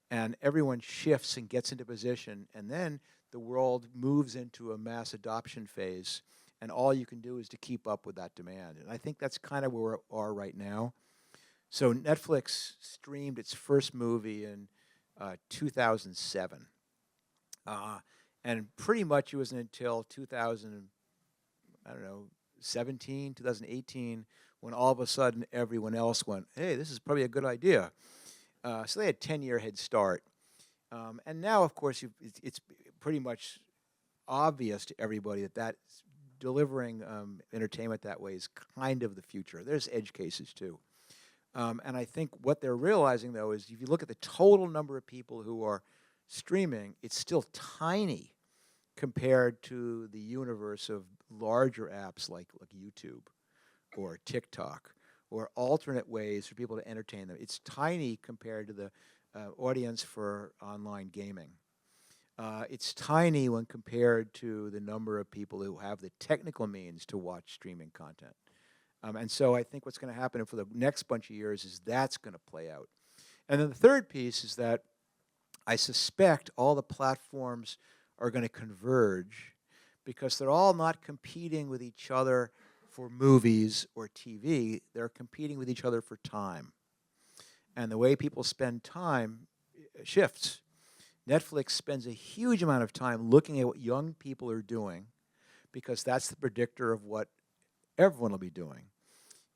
and everyone shifts and gets into position, and then the world moves into a mass adoption phase, and all you can do is to keep up with that demand. And I think that's kind of where we are right now. So Netflix streamed its first movie in 2007. And pretty much it wasn't until 2018, when all of a sudden everyone else went, hey, this is probably a good idea. So they had a 10-year head start. And now, of course, it's pretty much obvious to everybody that delivering entertainment that way is kind of the future. There's edge cases, too. And I think what they're realizing, though, is if you look at the total number of people who are streaming, it's still tiny compared to the universe of larger apps like YouTube or TikTok or alternate ways for people to entertain them. It's tiny compared to the audience for online gaming. It's tiny when compared to the number of people who have the technical means to watch streaming content. And so I think what's going to happen for the next bunch of years is that's going to play out. And then the third piece is that I suspect all the platforms are going to converge because they're all not competing with each other for movies or TV. They're competing with each other for time. And the way people spend time shifts. Netflix spends a huge amount of time looking at what young people are doing because that's the predictor of what everyone will be doing.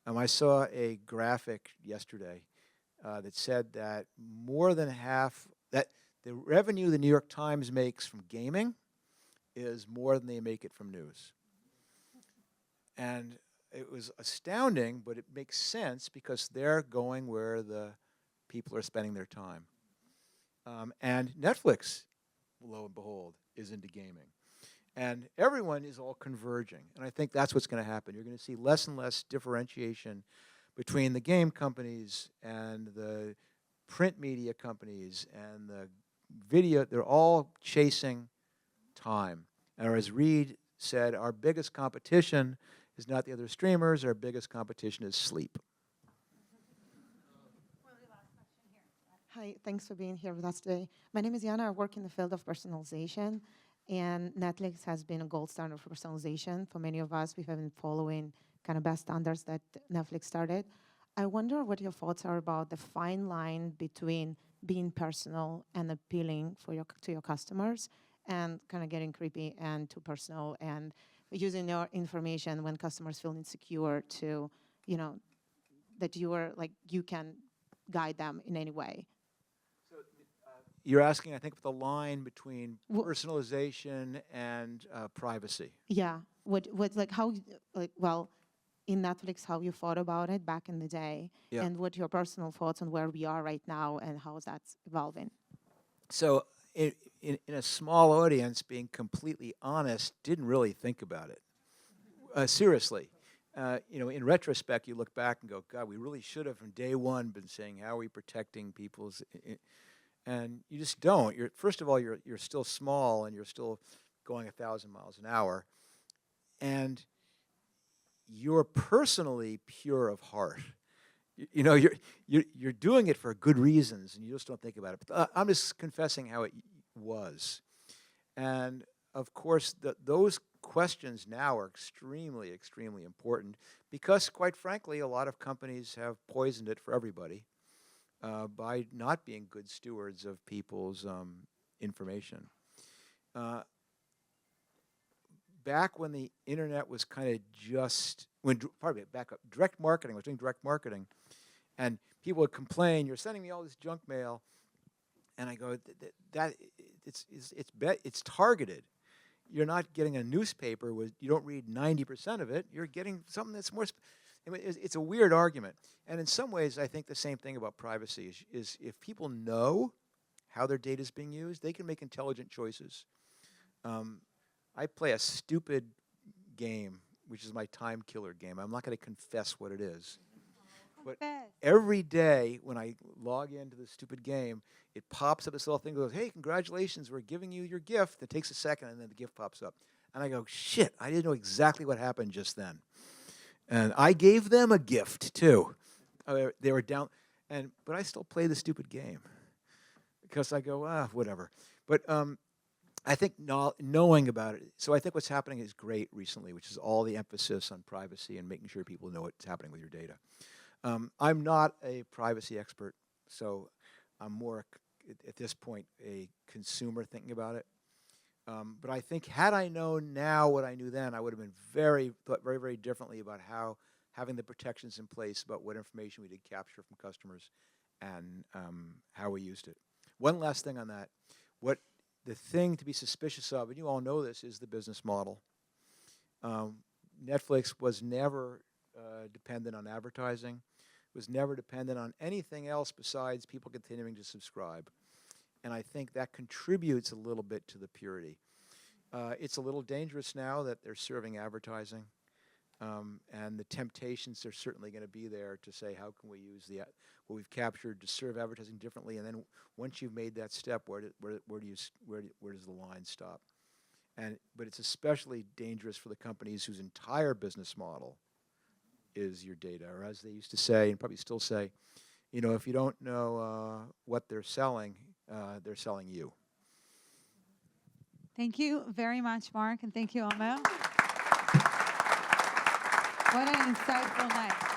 I saw a graphic yesterday that said that more than half, that the revenue the New York Times makes from gaming is more than they make it from news. And it was astounding, but it makes sense because they're going where the people are spending their time. And Netflix, lo and behold, is into gaming. And everyone is all converging. And I think that's what's going to happen. You're going to see less and less differentiation between the game companies and the print media companies and the video. They're all chasing time. And as Reed said, our biggest competition is not the other streamers. Our biggest competition is sleep. Hi, thanks for being here with us today. My name is Yana. I work in the field of personalization, and Netflix has been a gold standard for personalization. For many of us, we've been following kind of best standards that Netflix started. I wonder what your thoughts are about the fine line between being personal and appealing to your customers and kind of getting creepy and too personal and using your information when customers feel insecure to, that you can guide them in any way. You're asking, I think, the line between personalization and privacy. Yeah. In Netflix, how you thought about it back in the day, Yeah. and what your personal thoughts on where we are right now and how that's evolving. So in a small audience, being completely honest, didn't really think about it. Seriously. In retrospect, you look back and go, God, we really should have from day one been saying, how are we protecting people's... And you just don't. First of all, you're still small and you're still going 1,000 miles an hour, and you're personally pure of heart. You're doing it for good reasons, and you just don't think about it. But I'm just confessing how it was, and of course, those questions now are extremely, extremely important because, quite frankly, a lot of companies have poisoned it for everybody. By not being good stewards of people's information. Back when the internet was kind of direct marketing, I was doing direct marketing, and people would complain, you're sending me all this junk mail, and I go, it's targeted. You're not getting a newspaper where you don't read 90% of it, you're getting something that's more... It's a weird argument. And in some ways, I think the same thing about privacy is if people know how their data is being used, they can make intelligent choices. I play a stupid game, which is my time killer game. I'm not going to confess what it is. But Confess. every day when I log into this stupid game, it pops up this little thing that goes, hey, congratulations, we're giving you your gift. It takes a second, and then the gift pops up. And I go, shit, I didn't know exactly what happened just then. And I gave them a gift, too. They were down, but I still play the stupid game because I go, whatever. But I think knowing about it, so I think what's happening is great recently, which is all the emphasis on privacy and making sure people know what's happening with your data. I'm not a privacy expert, so I'm more, at this point, a consumer thinking about it. But I think had I known now what I knew then, I would have been thought very, very differently about how having the protections in place about what information we did capture from customers and how we used it. One last thing on that. The thing to be suspicious of, and you all know this, is the business model. Netflix was never dependent on advertising, was never dependent on anything else besides people continuing to subscribe. And I think that contributes a little bit to the purity. It's a little dangerous now that they're serving advertising, and the temptations are certainly going to be there to say, how can we use what we've captured to serve advertising differently? And then once you've made that step, where does the line stop? But it's especially dangerous for the companies whose entire business model is your data, or as they used to say, and probably still say, if you don't know what they're selling you. Thank you very much, Marc, and thank you, Omer. What an insightful night.